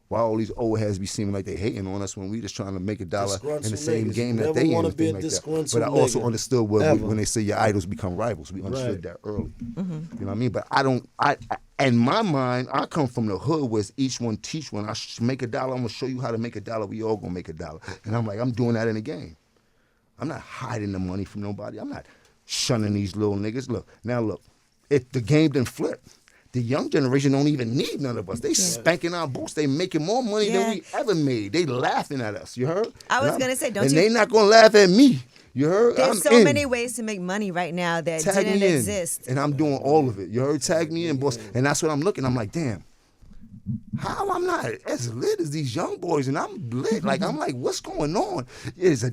why all these old heads be seeming like they hating on us when we just trying to make a dollar in the same game that they in, thing like that. But I also understood when they say your idols become rivals. We understood that early. You know what I mean? But in my mind, I come from the hood where it's each one teach one. I make a dollar, I'm gonna show you how to make a dollar. We all gonna make a dollar. And I'm like, I'm doing that in the game. I'm not hiding the money from nobody. I'm not shunning these little niggas. Look, if the game didn't flip, the young generation don't even need none of us. They spanking our boots. They making more money than we ever made. They laughing at us. You heard? I was going to say, and they not going to laugh at me. You heard? There's so many ways to make money right now that didn't exist. And I'm doing all of it. You heard? Tag me in, boss. And that's what I'm looking. I'm like, damn. How I'm not as lit as these young boys, and I'm lit. Like, I'm like, what's going on? It's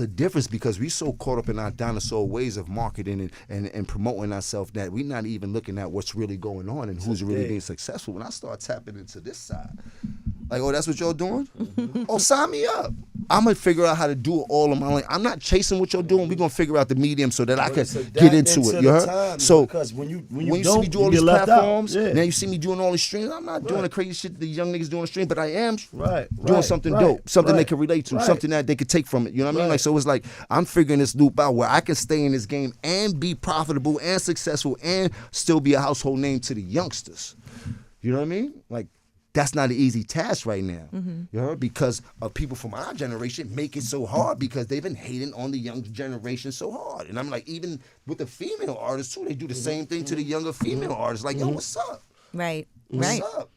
a difference because we so caught up in our dinosaur ways of marketing and promoting ourselves that we're not even looking at what's really going on and who's really being successful. When I start tapping into this side, like, oh, that's what y'all doing? Oh, sign me up. I'm going to figure out how to do it all on my own. I'm not chasing what y'all doing. We're going to figure out the medium so that I can get into it. You heard? So because when you see me do all these platforms, now you see me doing all these streams, I'm not doing the crazy shit the young niggas doing on the stream, but I am doing something dope, something they can relate to, something that they can take from it. You know what I mean? Like, so it's like I'm figuring this loop out where I can stay in this game and be profitable and successful and still be a household name to the youngsters. You know what I mean? Like, that's not an easy task right now, you know, because of people from our generation make it so hard because they've been hating on the young generation so hard. And I'm like, even with the female artists too, they do the same thing to the younger female artists. Like, yo, what's up? Right. What's up?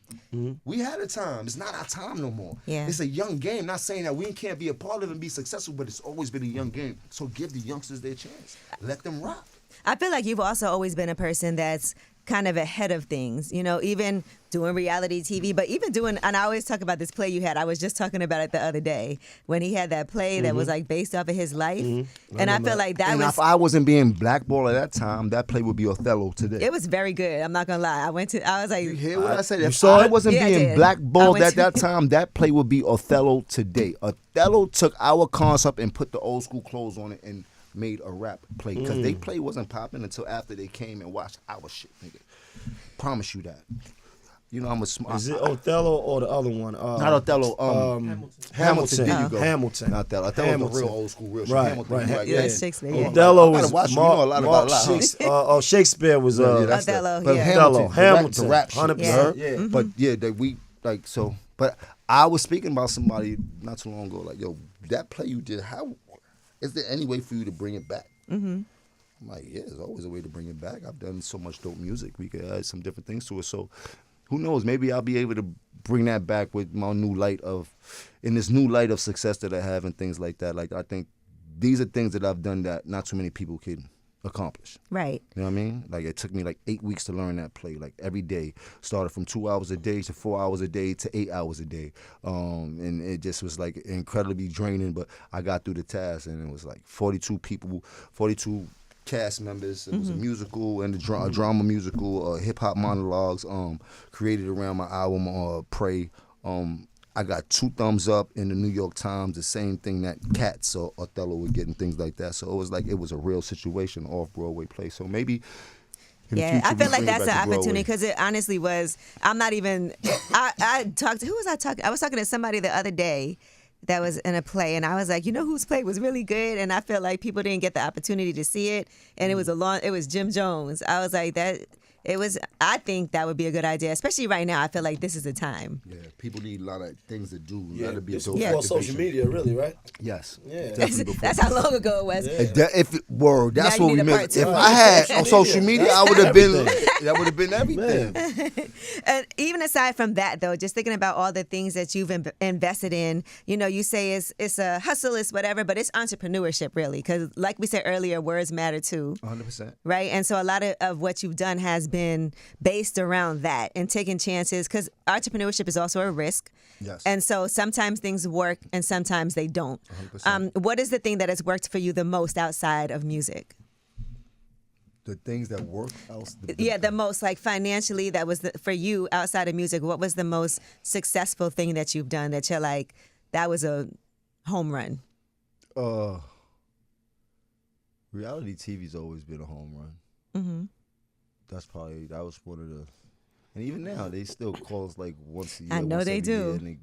We had a time. It's not our time no more. Yeah. It's a young game. Not saying that we can't be a part of it and be successful, but it's always been a young game. So give the youngsters their chance. Let them rock. I feel like you've also always been a person that's kind of ahead of things, you know, even doing reality TV, but even doing, and I always talk about this play you had. I was just talking about it the other day when he had that play that was like based off of his life. And I feel like that was. If I wasn't being blackballed at that time, that play would be Othello today. It was very good. I'm not going to lie. I was like. You hear what I said? If I wasn't being blackballed at that time, that play would be Othello today. Othello took our concept and put the old school clothes on it and made a rap play because they play wasn't popping until after they came and watched our shit, nigga. Promise you that. You know I'm a smart. Is it Othello or the other one? Not Othello. Hamilton. There you go. Hamilton. Not Othello. Othello was real old school, real shit. Right. Hamilton, Right. Yeah, Shakespeare. Yeah. Othello was you know a lot about Shakespeare was Othello. But Yeah. Hamilton. the rap shit. 100%. Yeah. But yeah, we like so. But I was speaking about somebody not too long ago. Like, yo, that play you did. How is there any way for you to bring it back? I'm like, yeah, there's always a way to bring it back. I've done so much dope music. We could add some different things to it. So who knows? Maybe I'll be able to bring that back with my new light of, in this new light of success that I have and things like that. Like, I think these are things that I've done that not too many people can accomplish. Right. You know what I mean? Like, it took me like 8 weeks to learn that play, like every day. Started from 2 hours a day to 4 hours a day to 8 hours a day. And it just was like incredibly draining, but I got through the task, and it was like 42 people, 42 cast members. It was a musical and a drama musical, hip hop monologues, created around my album, Pray. I got 2 thumbs up in the New York Times, the same thing that Cats or Othello would get and things like that. So it was like, it was a real situation, off-Broadway play. So maybe in the future, I feel like bring it that's back an to opportunity Broadway. because it honestly was, I'm not even, I talked to, who was I talking? I was talking to somebody the other day that was in a play, and I was like, you know whose play was really good? And I feel like people didn't get the opportunity to see it. And it was Jim Jones. I was like, I think that would be a good idea, especially right now. I feel like this is the time. Yeah, people need a lot of things to do. Yeah, That'd be a it's dope before activation. social media, really, right? Yes. Yeah. Definitely before. That's how long ago it was. Yeah. That's Now you what we need a missed. part two. If I had on social media, I would have been. That would have been everything. And even aside from that, though, just thinking about all the things that you've invested in, you know, you say it's a hustle, it's whatever, but it's entrepreneurship, really. Because like we said earlier, words matter too. 100%. Right? And so a lot of what you've done has been based around that and taking chances, because entrepreneurship is also a risk. Yes. And so sometimes things work and sometimes they don't. 100%. What is the thing that has worked for you the most outside of music? The things that work else. The most, like financially, that was for you outside of music. What was the most successful thing that you've done that you're like, that was a home run? Reality TV's always been a home run. Mm-hmm. That was one of the, And even now, they still call us like once a year. I know once they every do. year, and they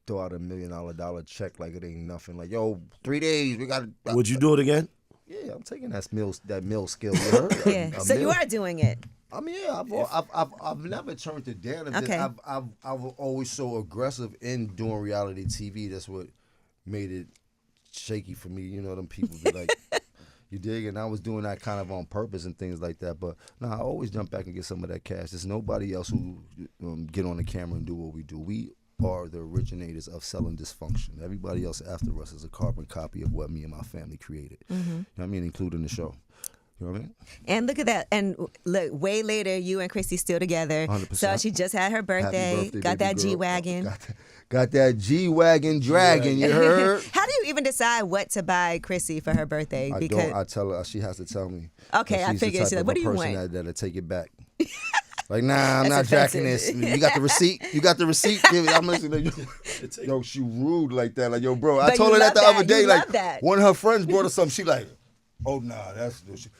throw out $1 million check like it ain't nothing. Like, yo, 3 days, we got to. Would you do it again? Yeah, I'm taking that mill skill. You heard? Yeah. So you are doing it. I mean, yeah, I've never turned it down. Okay. I've always so aggressive in doing reality TV. That's what made it shaky for me. You know, them people be like, you dig? And I was doing that kind of on purpose and things like that. But no, I always jump back and get some of that cash. There's nobody else who get on the camera and do what we do. We are the originators of selling dysfunction. Everybody else after us is a carbon copy of what me and my family created. You know what I mean? Including the show. You know what I mean? And look at that. And look, way later, you and Chrissy still together. 100%. So she just had her birthday. Happy birthday, got baby that girl. G-Wagon. Got that G-Wagon dragon, you heard? How do you even decide what to buy Chrissy for her birthday? I tell her. She has to tell me. Okay, I She's the figured. type She's like, of what a do you person want? that'll take it back. Like, nah, I'm not That's jacking offensive. this. You got the receipt? You got the receipt? Give it. I'm listening to you. Yo, she rude like that. Like, yo, bro. I But told you her that love the other that. day. You Like, love that. one of her friends brought her something. She like, oh, nah, that's no shit.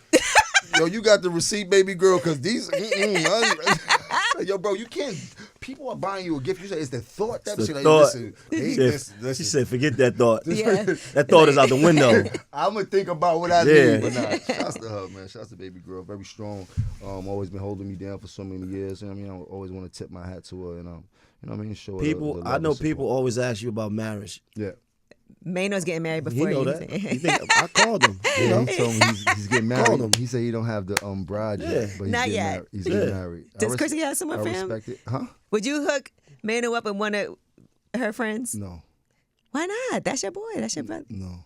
Yo, you got the receipt, baby girl, because these, like, yo, bro, you can't, people are buying you a gift. You say, it's the thought that, It's she the like, thought. listen. She said, forget that thought. Yeah. That thought is out the window. I'm going to think about what I Yeah. need, but nah, shouts to her, man. Shouts to baby girl, very strong. Always been holding me down for so many years. You know what I mean? I always want to tip my hat to her, and, you know what I mean? Show her People, the love I know and people support. always ask you about marriage. Yeah. Mano's getting married He before know you. that. He think, I called him. You Yeah, know? he told me he's getting Called married. him. He said he don't have the bride yet, Yeah. but he's Not getting yet. married. He's getting married. Does Chrissy have someone I for him? respect it. Huh? Would you hook Mano up with one of her friends? No. Why not? That's your boy. That's your brother. No,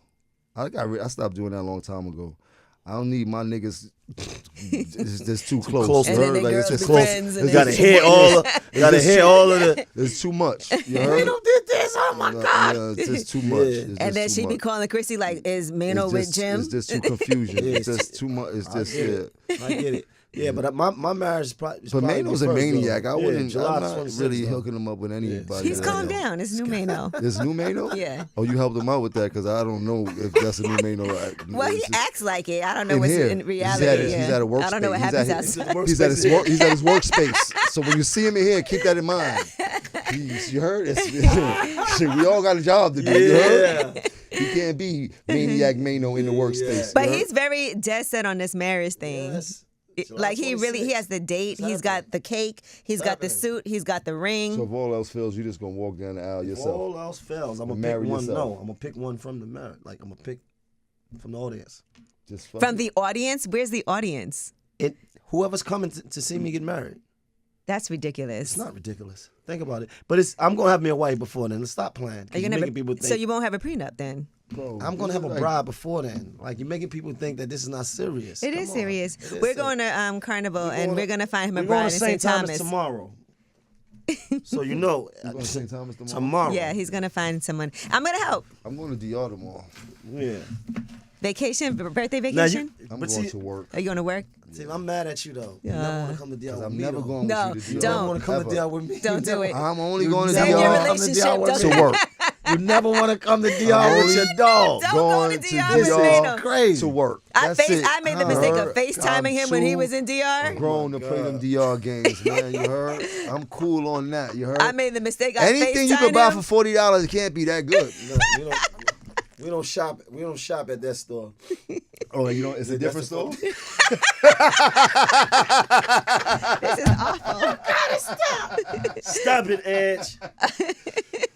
I stopped doing that a long time ago. I don't need my niggas. It's just too close. close And to then her. the Like, girls it's just be close. friends. And It's then- Gotta hear all of the. It's too much. You heard? Mano did this. Oh my God. Yeah, it's just too much. Yeah. It's And then just she too be much. calling Chrissy like, is Mano It's with just- Jim? It's just too confusion. Yeah. It's just too much. It's just get it. I get it. Yeah, but my marriage is probably. But Mano's a maniac. I wouldn't. July I'm not 26th, really though. hooking him up with anybody. He's that I calmed know. down. It's new Mano. This new Mano? Yeah. Oh, you helped him out with that because I don't know if that's a new Mano. Well, he acts like it. I don't know in what's here. in reality. He's at a workspace. I don't know what happens outside. He's at his workspace. So when you see him in here, keep that in mind. You heard? Shit, we all got a job to do. You heard? He can't be maniac Mano in the workspace. But you heard? he's very dead set on this marriage thing. Yes. Like he has the date, he's got the cake, he's got the suit, he's got the ring. So if all else fails, you just gonna walk down the aisle If yourself. all else fails, I'm gonna Marry pick one. yourself. No, I'm gonna pick one from the merit. Like I'm gonna pick from the audience. Just fuck From it. the audience? Where's the audience? Whoever's coming to see me get married. That's ridiculous. It's not ridiculous. Think about it. But I'm gonna have me a wife before then. Stop playing. 'Cause Are you you're gonna making people think. so you won't have a prenup then? Bro, I'm this gonna have is a like- bride before then. Like you're making people think that this is not serious. It Come is on. serious. It is We're serious. going to Carnival and going we're to- gonna find him a We're going bride to in St. St. Thomas Thomas. tomorrow. So you know, You going to St. Thomas tomorrow? tomorrow. Yeah, he's gonna find someone. I'm gonna help. I'm going to DR tomorrow. Yeah. Vacation, birthday Now vacation? I'm but going see, to work. Are you going to work? see, I'm mad at you though. You never want to come to DR with I'm me. never though. going No, with you to You DR. don't. never want to come to DR with me. Don't do it. I'm only going to Save your DR relationship. with to Don't- work. You never want to come to DR I'm with your only dog. Don't go to DR with Mano. Crazy. to work. I That's it. I made the mistake of Heard? FaceTiming I'm him when he too was in DR. grown to play them DR games, man. You heard? I'm cool on that. You heard? I made the mistake. I Anything you FaceTimed can buy him. for $40 can't be that good. No, we don't shop. We don't shop at that store. Oh, you know, it's a different store. This is awful. Stop it, Edge.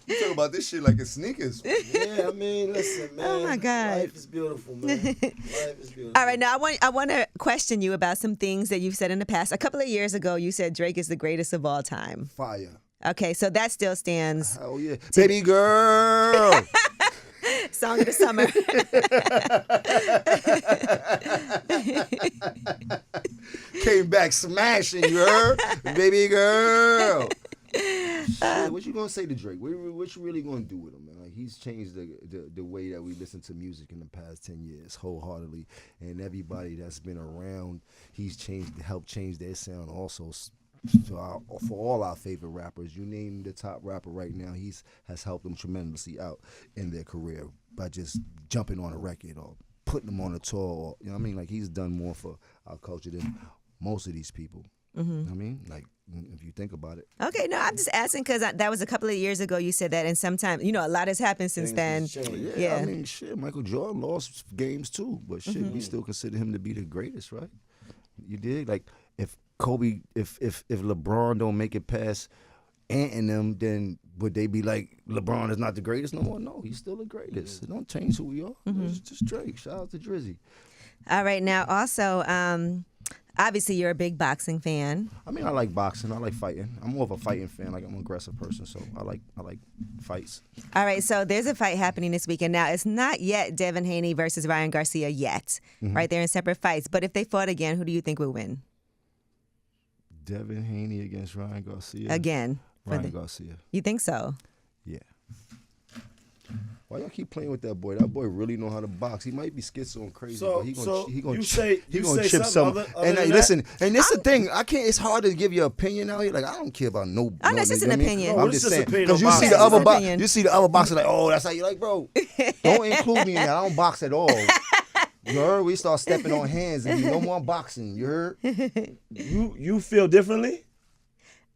You talk about this shit like it's sneakers. Yeah, I mean, listen, man. Oh, my God. Life is beautiful, man. Life is beautiful. All right, now I want to question you about some things that you've said in the past. A couple of years ago, you said Drake is the greatest of all time. Fire. Okay, so that still stands. Oh yeah, baby girl. Song of the summer. Came back smashing, you heard? Baby girl. Shit, what you gonna say to Drake? What you really gonna do with him, man? Like he's changed the way that we listen to music in the past 10 years wholeheartedly, and everybody that's been around, he's helped change their sound also. For all our favorite rappers, you name the top rapper right now, has helped them tremendously out in their career by just jumping on a record or putting them on a tour. Or, you know what I mean? Like he's done more for our culture than most of these people. You know what I mean? Like if you think about it. Okay, no, I'm just asking because that was a couple of years ago you said that, and sometimes, a lot has happened since then. Yeah, I mean, shit, Michael Jordan lost games too, but shit, we still consider him to be the greatest, right? You dig? Like, if Kobe, if LeBron don't make it past Ant and them, then would they be like, LeBron is not the greatest no more? No, he's still the greatest. It don't change who we are. It's just Drake. Shout out to Drizzy. All right, now also, obviously you're a big boxing fan. I mean, I like boxing. I like fighting. I'm more of a fighting fan. Like, I'm an aggressive person, so I like fights. All right, so there's a fight happening this weekend. Now, it's not yet Devin Haney versus Ryan Garcia yet, right? They're in separate fights. But if they fought again, who do you think would win? Devin Haney against Ryan Garcia. Again. Ryan Garcia. You think so? Yeah. Why y'all keep playing with that boy? That boy really know how to box. He might be schizo and crazy, but he gonna chip some. And listen, and this is the thing. It's hard to give your opinion out here. Like, I don't care about no. That's just an opinion. I'm just saying, because you see the other boxer like, oh, that's how you like, bro. Don't include me in that. I don't box at all. You heard? We start stepping on hands and no more boxing. You heard? You feel differently?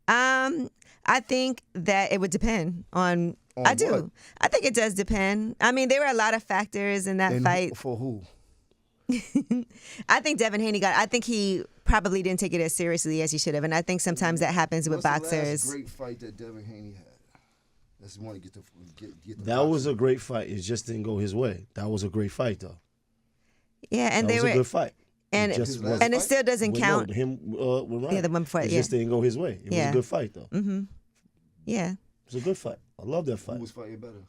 I think that it would depend on I do. What? I think it does depend. I mean, there were a lot of factors in that fight. For who? I think Devin Haney I think he probably didn't take it as seriously as he should have, and I think sometimes that happens with boxers. The last great fight that Devin Haney had? Let's want to get the That was a great fight. It just didn't go his way. That was a great fight, though. Yeah, and that was a good fight. And it still doesn't count. No, him with Ryan. Yeah, the one before. It just didn't go his way. It was a good fight, though. Mm-hmm. Yeah. It was a good fight. I love that fight. Who was fighting better?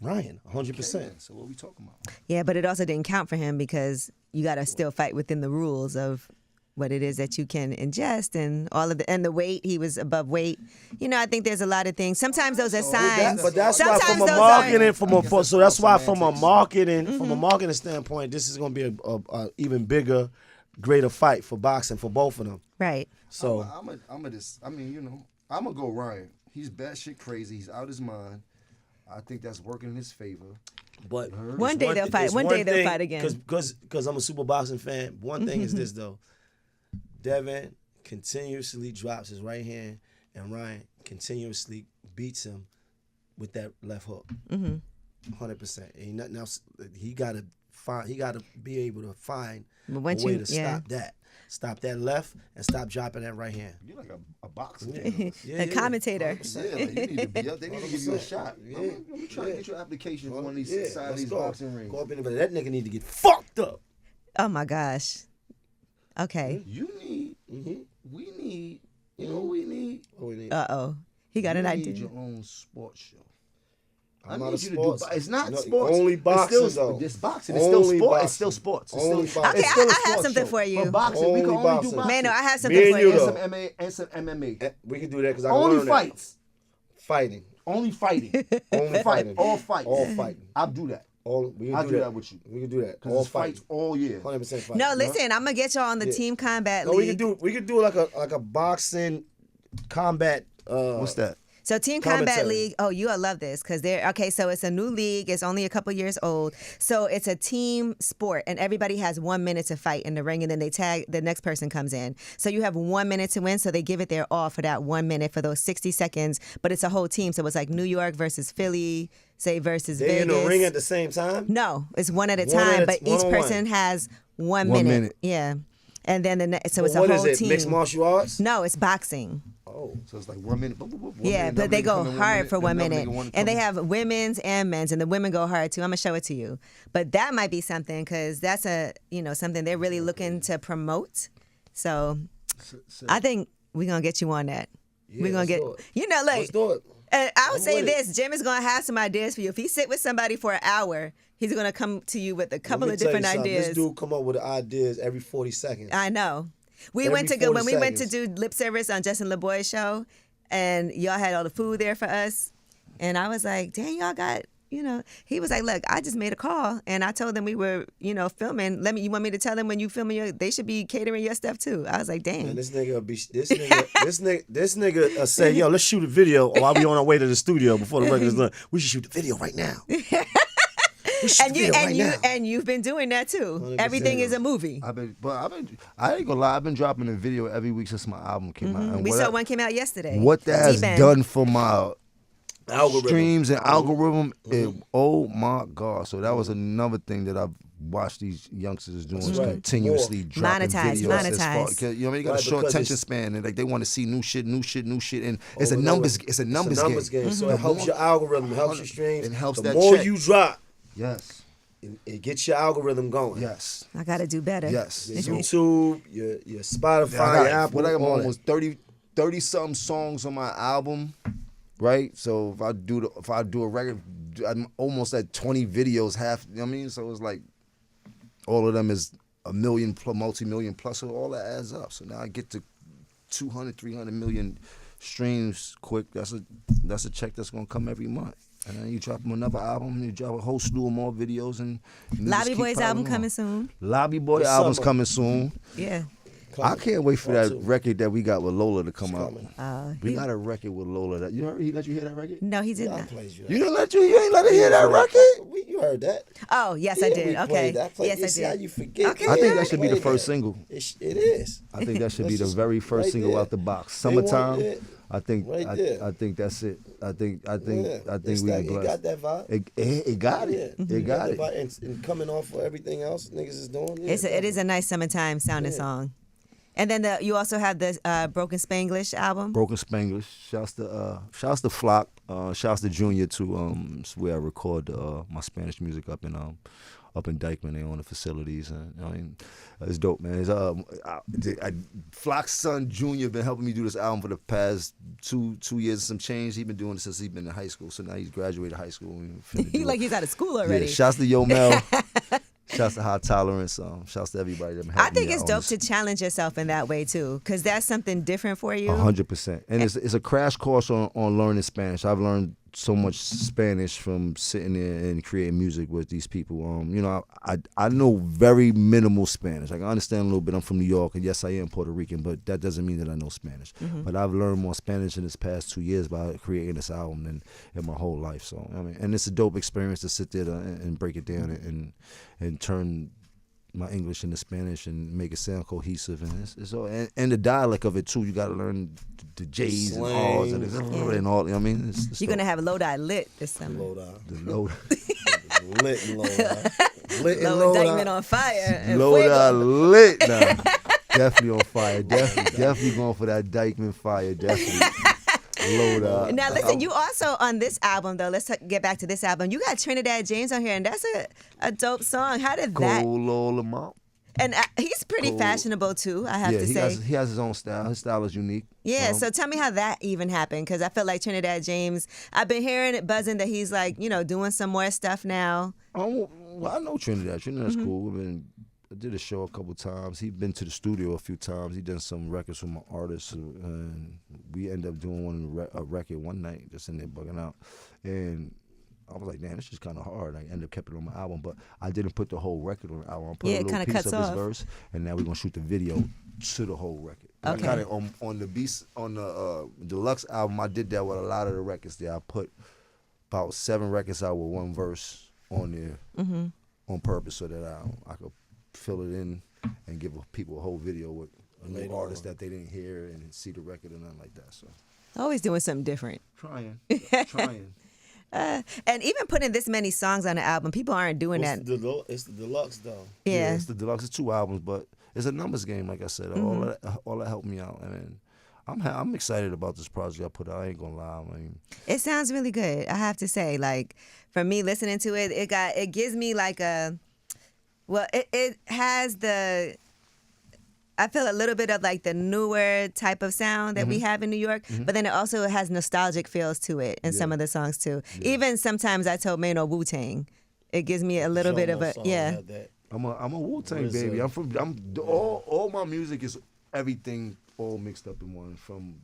Ryan, 100%. Okay, so what are we talking about? Yeah, but it also didn't count for him because you got to still fight within the rules of what it is that you can ingest and all of and the weight. He was above weight. I think there's a lot of things. Sometimes those are signs. But that's why from a marketing from a marketing standpoint, this is going to be a even bigger, greater fight for boxing for both of them. Right. So I'm gonna go Ryan. He's batshit crazy. He's out his mind. I think that's working in his favor. But one day they'll fight. One day they'll fight again. Because I'm a super boxing fan. One thing is this though. Devin continuously drops his right hand, and Ryan continuously beats him with that left hook. 100%. Ain't nothing else. He gotta be able to find a way to stop that. Stop that left and stop dropping that right hand. You're like a boxer. A commentator. Yeah, you need to be up. They need to give you a shot. Yeah. Let me try to get your application for one of these side of these boxing rings. Go up in there, that nigga need to get fucked up. Oh my gosh. Okay. You need. We need. You know what we need? What we need? He got an You idea. need your own sports show. I'm I not need a you sports. to do. It's not No, sports. only boxing, it's still, though. It's boxing. It's still Only sport. boxing. It's still sports. It's Only still, boxing. Okay, it's still a I have sports something show. for you. For boxing, we Only can only do boxing. boxing. Mano, I have Me something and for you, you. though. And some MMA. We can do that because I can Only learn fights. that. Fighting. Only fighting. Only fighting. All fights. All fighting. I'll do that. We I'll can do that with you. We can do that. Because All it's fights fighting. all year. 100% fighting. No, listen, I'm gonna get y'all on the team combat No, league. we could do like a boxing combat. What's that? So Team Combat Commentary. League, you'll love this because so it's a new league. It's only a couple years old. So it's a team sport and everybody has 1 minute to fight in the ring and then they tag, the next person comes in. So you have 1 minute to win. So they give it their all for that 1 minute for those 60 seconds, but it's a whole team. So it's like New York versus Philly, say versus They're Vegas. in the ring at the same time? No, it's one at a One time, at a- but each one-on-one. person has 1 1 minute. minute. Yeah. And then so it's What a is whole it? team. Mixed martial arts? No, it's boxing. Oh. So it's like 1 minute. Yeah, but they go hard for 1 minute. And they have women's and men's, and the women go hard too. I'm going to show it to you. But that might be something because that's something they're really looking to promote. So I think we're going to get you on that. Yeah, we're going to let's get, do it. Let's do it. And I would I'm say with it. this, Jim is going to have some ideas for you. If he sit with somebody for an hour, he's going to come to you with a couple Let me of tell you different something. ideas. This dude come up with ideas every 40 seconds. I know. We Every went to go when 40 we went to seconds. do lip service on Justin LeBoy's show, and y'all had all the food there for us, and I was like, "Dang, y'all got." He was like, "Look, I just made a call, and I told them we were, filming. You want me to tell them when you filming they should be catering your stuff too." I was like, "Dang." Man, this nigga say, "Yo, let's shoot a video while we on our way to the studio before the record's done. We should shoot the video right now." And you've been doing that too. 100%. Everything is a movie. I ain't gonna lie. I've been dropping a video every week since my album came out. And We saw one came out yesterday. What that has done for my Algorithm. streams and algorithm, oh my God! So that was another thing that I've watched these youngsters doing is continuously dropping videos. Monetize. You know, you got a short attention span, and like they want to see new shit, and it's a numbers game. So it helps your algorithm, helps your streams. It helps the that more check. you drop. Yes. It gets your algorithm going. Yes. I gotta do better. Yes. Your YouTube, your Spotify, your Apple. I got almost 30 something songs on my album, right? So if I do a record, I'm almost at 20 videos. Half, you know what I mean? So it's like all of them is a million, multi-million plus. So all that adds up. So now I get to 200, 300 million streams quick. That's a check that's gonna come every month. And then you drop them another album, you drop a whole slew of more videos, and Lobby Boy's album coming soon. Lobby Boy album's coming soon. Yeah. I can't wait for that record that we got with Lola to come out. We He- got a record with Lola. That you heard? He let you hear that record? No, he did I not. played you. You ain't let her hear that record? You heard that? Oh, yes, I Yeah, did. we Okay. played that. Yes, I See how did. you forget? Okay. I think Yeah, that should be the Played first that. single. It is. I think that should be That's the just very first right single there. out the box. They want Summertime. it. I think Right there. I think that's it. I think Yeah. It's we that, blessed. it got that vibe. It got it. Yeah. It got that it. vibe. And coming off of everything else niggas is doing. Yeah, It is a nice summertime sounding song. And then you also have the Broken Spanglish album. Broken Spanglish. Shouts to Flock. Shouts to Junior too. It's where I record my Spanish music up in Dykeman. They own the facilities, and I mean, it's dope, man. It's Flock's son Junior been helping me do this album for the past two years and some change. He's been doing it since he's been in high school. So now he's graduated high school. He's out of school already. Yeah. Shouts to Yo Mel. Shouts to High Tolerance. Shouts to everybody that helped I think me it's out dope to challenge yourself in that way too, because that's something different for you. 100%. And it's a crash course on learning Spanish. I've learned so much Spanish from sitting there and creating music with these people. You know, I know very minimal Spanish. Like, I understand a little bit. I'm from New York, and yes, I am Puerto Rican, but that doesn't mean that I know Spanish. But I've learned more Spanish in this past 2 years by creating this album than in my whole life. So I mean, and it's a dope experience to sit there and break it down and turn my English into Spanish and make it sound cohesive, and it's all, and the dialect of it too. You got to learn the J's and R's and all. I mean, it's You're gonna have Lodi lit this summer. the Lodi. Lit and Lodi. Lit and Lower Lodi. Dykeman on fire. And Lodi fuego. lit now. Definitely on fire. Definitely going for that Dykeman fire. Definitely. Lodi. Now listen, you also on this album though. Let's get back to this album. You got Trinidad James on here, and that's a dope song. How did that? Cool Lamont. And he's pretty fashionable too. I have to say. He has his own style. His style is unique. Yeah, so tell me how that even happened, because I feel like Trinidad James, I've been hearing it buzzing that he's like, doing some more stuff now. Oh, well, I know Trinidad. Trinidad's cool. I did a show a couple times. He's been to the studio a few times. He done some records with my artists, and we ended up doing a record one night, just in there bugging out. And I was like, damn, this is kind of hard. I ended up keeping it on my album, but I didn't put the whole record on the album. I put a little piece of his verse, and now we're gonna shoot the video to the whole record. Okay. I kind of on the deluxe album, I did that with a lot of the records there. I put about 7 records out with one verse on there on purpose, so that I could fill it in and give people a whole video with a new artist that they didn't hear and see the record or nothing like that. So Always doing something different. trying. And even putting this many songs on the album, people aren't doing that. It's the deluxe though. Yeah. It's the deluxe. It's 2 albums, but it's a numbers game. Like I said, all that helped me out, and I'm excited about this project I put out. I ain't gonna lie. I mean, It sounds really good. I have to say, like, for me listening to it, it gives me like it has I feel a little bit of like the newer type of sound that we have in New York, but then it also has nostalgic feels to it in some of the songs too. Yeah. Even sometimes I told Mano Wu-Tang. It gives me a little bit of a I'm a Wu-Tang baby. All my music is everything all mixed up in one, from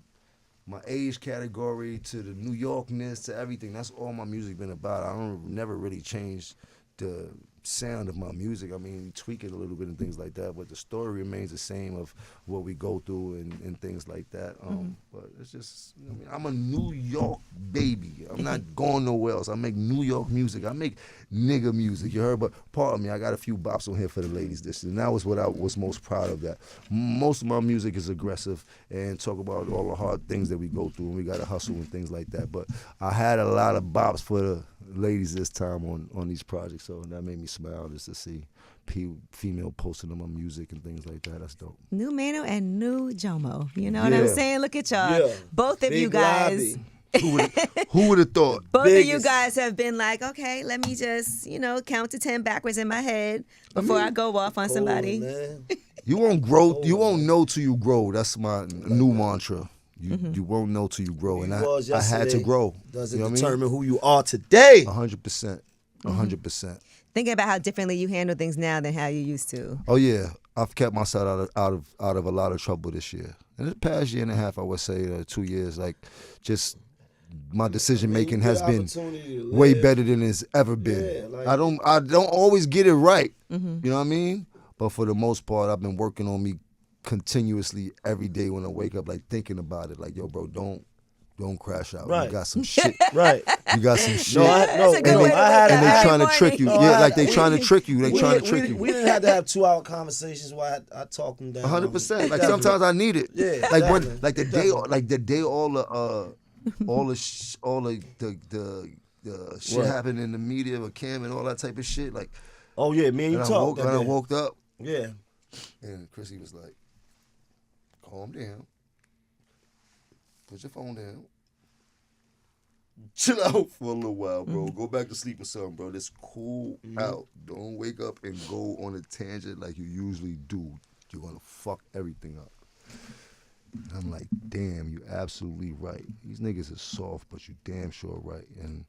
my age category to the New Yorkness to everything. That's all my music been about. I never really changed the sound of my music. I mean, tweak it a little bit and things like that, but the story remains the same of what we go through and things like that. But it's just, I'm a New York baby. I'm not going nowhere else. I make New York music. I make nigga music, you heard? But pardon me, I got a few bops on here for the ladies this, and that was what I was most proud of. That most of my music is aggressive and talk about all the hard things that we go through, and we got to hustle and things like that. But I had a lot of bops for the ladies this time on these projects, so that made me smile just to see female posting on my music and things like that. That's dope. New Mano and new Jomo. You know what I'm saying? Look at y'all. Yeah. Both of Big you guys. lobby. Who would have thought? Both of you guys have been like, okay, let me just, count to 10 backwards in my head before I go off on somebody. Man. You won't grow. You won't know till you grow. That's my new mantra. You won't know till you grow, and I had to grow. Doesn't determine who you are today. 100%. 100%. Thinking about how differently you handle things now than how you used to. Oh yeah, I've kept myself out of a lot of trouble this year. In the past year and a half, I would say 2 years, like just my decision making has been way better than it's ever been. Yeah, like, I don't always get it right. You know what I mean? But for the most part, I've been working on me continuously every day when I wake up, like thinking about it. Like, yo, bro, don't crash out. Right. You got some shit. Right. You got some shit. That's a good way to I had wake and up they trying every to trick you. morning. Yeah, like they trying to trick you. They We trying to didn't- trick we, you. We didn't have to have 2-hour conversations where I talk them down. 100%. Like sometimes I need it. Yeah, Like when, definitely. like the day all the shit What? happened in the media with Cam and all that type of shit. Like, Oh yeah, me and you and talked. I woke up Yeah. and Chrissy was like, "Calm down. Put your phone down. Chill out for a little while, bro. Go back to sleep or something, bro. Just cool out. Don't wake up and go on a tangent like you usually do. You're gonna fuck everything up." And I'm like, damn, you absolutely right. These niggas are soft, but you damn sure right. And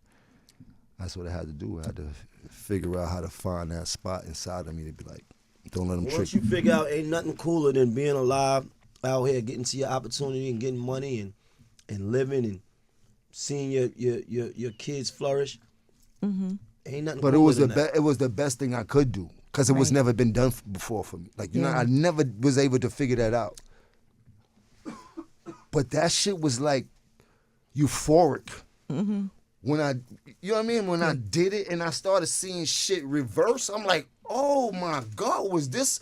that's what I had to do. I had to figure out how to find that spot inside of me to be like, don't let them trick Once you figure out, ain't nothing cooler than being alive out here, getting to your opportunity and getting money and living and seeing your kids flourish. Ain't nothing. But it cooler was than that. it was the best thing I could do because it was never been done before for me. Like, you know, I never was able to figure that out. But that shit was like euphoric. When I, you know what I mean? When I did it and I started seeing shit reverse, I'm like, oh my God, was this?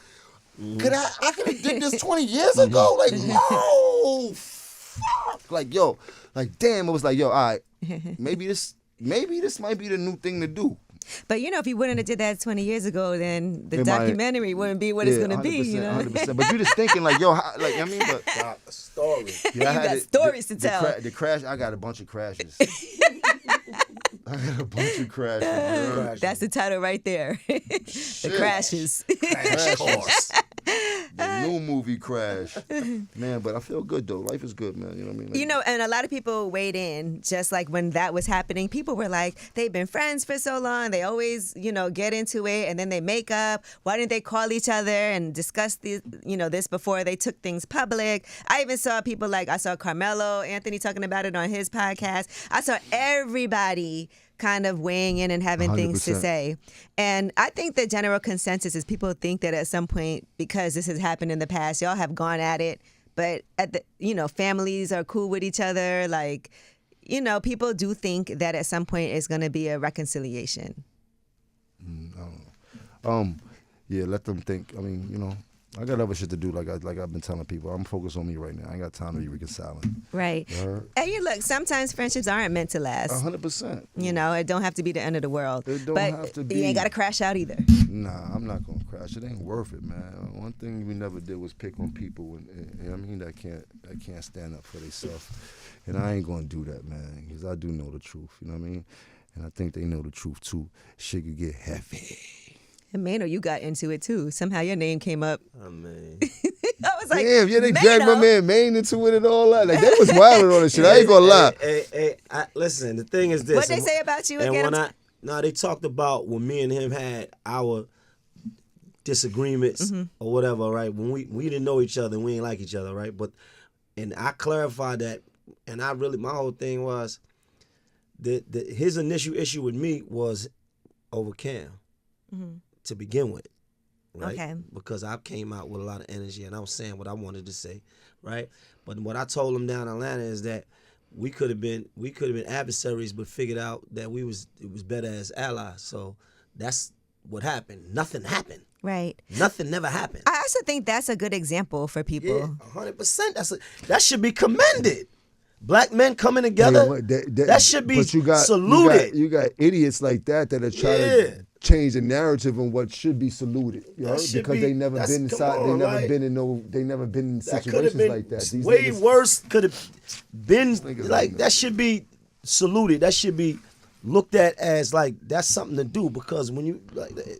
I could have did this 20 years ago. Like, oh, fuck. Like, yo, like, damn. It was like, yo, all right, maybe this might be the new thing to do. But if you wouldn't have did that 20 years ago, then the It might- documentary wouldn't be what it's going to be. 100%. But you just thinking like, yo, like, I mean, but Got a story. yeah, I You had got stories to tell. The crash, I got a bunch of crashes. I got a bunch of crashes. Girl. That's the title right there. The crashes. Crash Course. The new movie Crash. Man, but I feel good though. Life is good, man. You know what I mean? Like, And a lot of people weighed in just like when that was happening. People were like, they've been friends for so long. They always, get into it and then they make up. Why didn't they call each other and discuss this before they took things public? I even saw people I saw Carmelo Anthony talking about it on his podcast. I saw everybody kind of weighing in and having things to 100%. say. And I think the general consensus is people think that at some point, because this has happened in the past, y'all have gone at it, but families are cool with each other. Like, people do think that at some point it's going to be a reconciliation. Yeah, let them think. I mean, I got other shit to do. Like I've been telling people, I'm focused on me right now. I ain't got time to be reconciling. Right. And look, sometimes friendships aren't meant to last. 100%. It don't have to be the end of the world. It don't but have to be. You ain't got to crash out either. Nah, I'm not gonna crash. It ain't worth it, man. One thing we never did was pick on people, and I mean that can't stand up for themselves, and I ain't gonna do that, man, because I do know the truth. You know what I mean? And I think they know the truth too. Shit could get heavy. And Mano, you got into it too. Somehow your name came up. I mean, I was like, Damn, yeah, they Mano. dragged my man Maine into it and all that. Like, they was wilding on this shit. I ain't gonna lie. Hey, listen, the thing is this. What'd they say about you and again? when they talked about when me and him had our disagreements or whatever, right? When we didn't know each other and we ain't like each other, right? And I clarified that, and my whole thing was that his initial issue with me was over Cam to begin with, right? Okay. Because I came out with a lot of energy and I was saying what I wanted to say, right? But what I told him down in Atlanta is that we could have been adversaries, but figured out that it was better as allies. So that's what happened. Nothing happened. Right. Nothing never happened. I also think that's a good example for people. Yeah, 100%. That should be commended. Black men coming together, that should be saluted. You got idiots like that are trying to change the narrative on what should be saluted, you know? Because they never been inside. They never been in situations like that. These way worse could have been. Like that should be saluted. That should be looked at as like that's something to do, because when you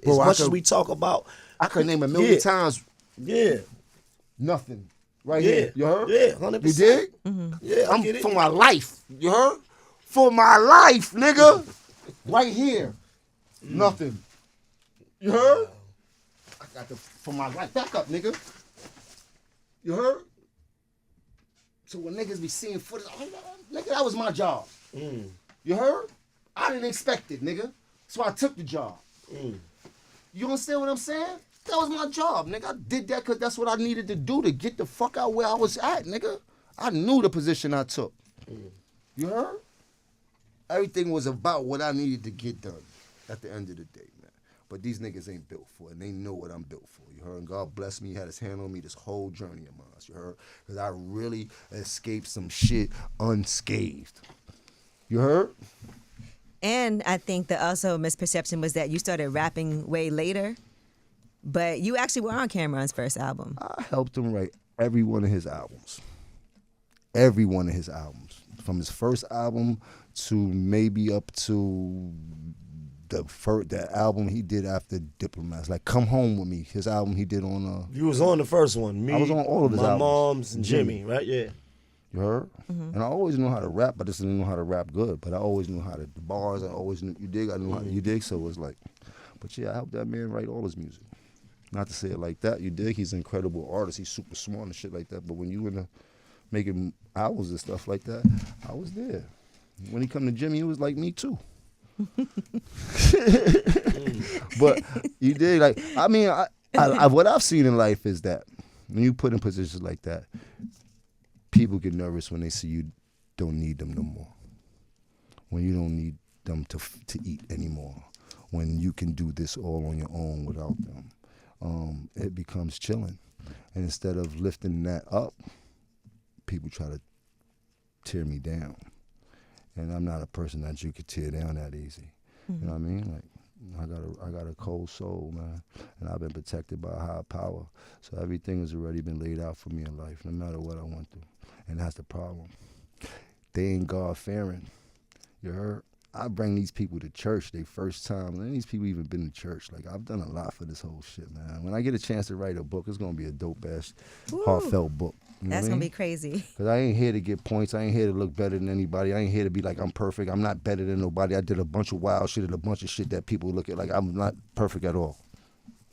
as much as we talk about, I could name a million times. Yeah, nothing. Right here, you heard? Yeah, 100%. You dig? Mm-hmm. Yeah, I'm for my life. You heard? For my life, nigga. Right here, nothing. You heard? I got for my life. Back up, nigga. You heard? So when niggas be seeing footage, nigga, that was my job. You heard? I didn't expect it, nigga. So I took the job. You understand what I'm saying? That was my job, nigga. I did that because that's what I needed to do to get the fuck out where I was at, nigga. I knew the position I took. You heard? Everything was about what I needed to get done at the end of the day, man. But these niggas ain't built for it, and they know what I'm built for. You heard? And God bless me. He had his hand on me this whole journey of mine, you heard? Because I really escaped some shit unscathed. You heard? And I think the also misperception was that you started rapping way later. But you actually were on Cameron's first album. I helped him write every one of his albums. Every one of his albums. From his first album to maybe up to the album he did after Diplomats. Like Come Home With Me, his album he did on... You was on the first one. Me, I was on all of his albums. My Mom's and Jimmy, right? Yeah. You heard? Mm-hmm. And I always knew how to rap, but I just didn't know how to rap good. But I always knew how to... The bars, I always knew... You dig? I knew how to... You dig? So it was like... But yeah, I helped that man write all his music. Not to say it like that, you dig? He's an incredible artist. He's super smart and shit like that. But when you in the making albums and stuff like that, I was there. When he come to Jimmy, he was like me too. But you dig? Like, I mean, I what I've seen in life is that when you put in positions like that, people get nervous when they see you don't need them no more. When you don't need them to eat anymore. When you can do this all on your own without them. It becomes chilling. And instead of lifting that up, people try to tear me down. And I'm not a person that you could tear down that easy. You know what I mean? Like, I got a cold soul, man. And I've been protected by a higher power. So everything has already been laid out for me in life, no matter what I went through. And that's the problem. They ain't God-fearing. You heard? I bring these people to church their first time. And these people even been to church. Like, I've done a lot for this whole shit, man. When I get a chance to write a book, it's going to be a dope-ass, heartfelt book. You know That's going to mean? be crazy. Because I ain't here to get points. I ain't here to look better than anybody. I ain't here to be like I'm perfect. I'm not better than nobody. I did a bunch of wild shit and a bunch of shit that people look at like I'm not perfect at all.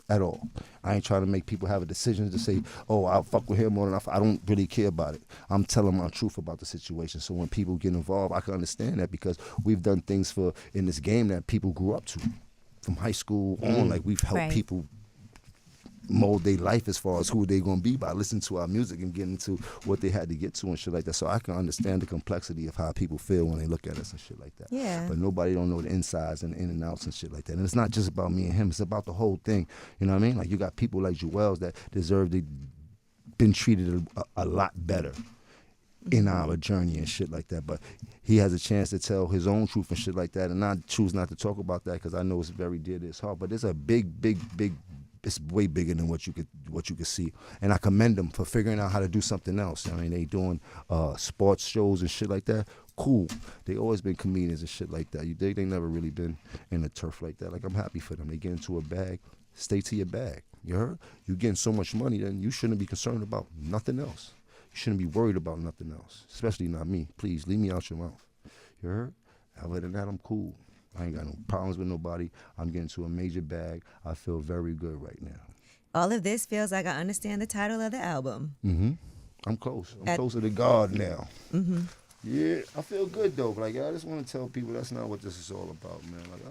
At all. I ain't trying to make people have a decision to say, oh, I'll fuck with him more than I don't really care about it. I'm telling my truth about the situation. So when people get involved, I can understand that because we've done things in this game that people grew up to. From high school on, like we've helped people mold their life as far as who they're going to be by listening to our music and getting to what they had to get to and shit like that. So I can understand the complexity of how people feel when they look at us and shit like that. Yeah. But nobody don't know the insides and the in and outs and shit like that. And it's not just about me and him. It's about the whole thing. You know what I mean? Like you got people like Joel's that deserve to been treated a lot better in our journey and shit like that. But he has a chance to tell his own truth and shit like that. And I choose not to talk about that because I know it's very dear to his heart. But it's a big it's way bigger than what you could see, and I commend them for figuring out how to do something else. I mean, they doing sports shows and shit like that. Cool. They always been comedians and shit like that. They never really been in the turf like that. Like I'm happy for them. They get into a bag. Stay to your bag. You heard? You getting so much money, then you shouldn't be concerned about nothing else. You shouldn't be worried about nothing else, especially not me. Please leave me out your mouth. You heard? Other than that, I'm cool. I ain't got no problems with nobody. I'm getting to a major bag. I feel very good right now. All of this feels like I understand the title of the album. Mm-hmm. I'm close. I'm closer to God now. Mm-hmm. Yeah, I feel good though. Like I just want to tell people that's not what this is all about, man. Like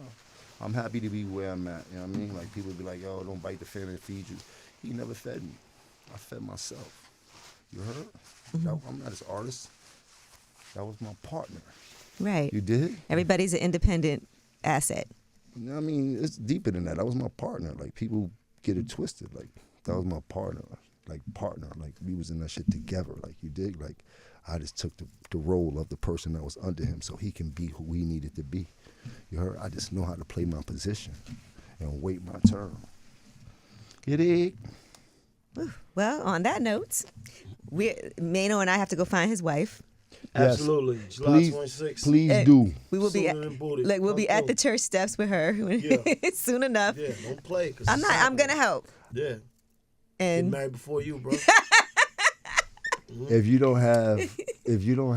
I'm happy to be where I'm at. You know what I mean? Like people be like, yo, don't bite the fan and feed you. He never fed me. I fed myself. You heard? Mm-hmm. I'm not his artist. That was my partner. Right. You did? Everybody's an independent asset. I mean, it's deeper than that. That was my partner. Like, people get it twisted. Like, that was my partner. Like, we was in that shit together. Like, you dig? Like, I just took the role of the person that was under him so he can be who he needed to be. You heard? I just know how to play my position and wait my turn. You dig? Well, on that note, Mano and I have to go find his wife. Yes. Absolutely. July 26th. Please do. We will be at the church steps with her soon enough. Yeah, don't play. I'm gonna help. Yeah. And get married before you, bro. If you don't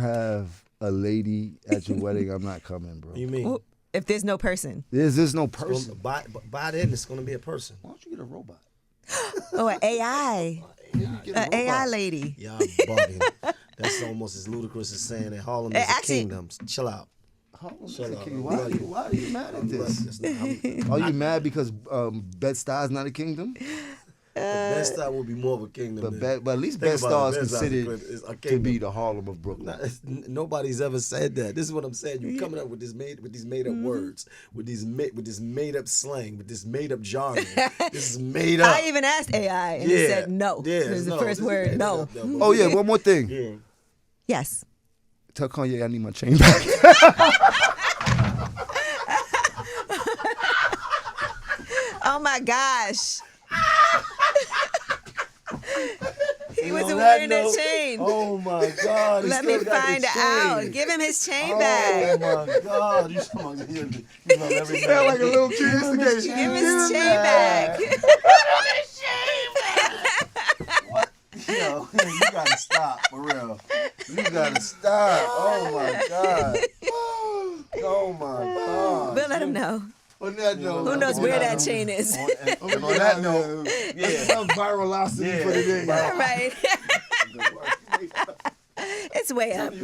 have a lady at your wedding, I'm not coming, bro. What you mean? If there's no person. There's no person. By then, it's gonna be a person. Why don't you get a robot? Oh, an AI. An AI lady. Y'all bugging. That's almost as ludicrous as saying that Harlem is a kingdom. Chill out. Harlem's a kingdom. Why are you mad at this? Are you mad because Bed-Stuy is not a kingdom? Bed-Stuy will be more of a kingdom. But at least Bed-Stuy is considered to be the Harlem of Brooklyn. Nobody's ever said that. This is what I'm saying. You're coming up with these made up words, with this made up slang, with this made up jargon. This is made up. I even asked AI and it said no. Yeah, It was the first word. No. Oh yeah, one more thing. Yeah. Yes. Tell Kanye I need my chain back. Oh my gosh. He wasn't On wearing that that note, chain. Oh my God. Let me find out. Give him his chain back. Oh my God. You sound Like a little kid. Give him his chain back. Yo, you gotta stop, for real. You gotta stop. Oh my God. Oh my God. We'll let him know. On that note, Who knows where that chain is? And on that note, that's some viralosity for the day. All right. It's way up.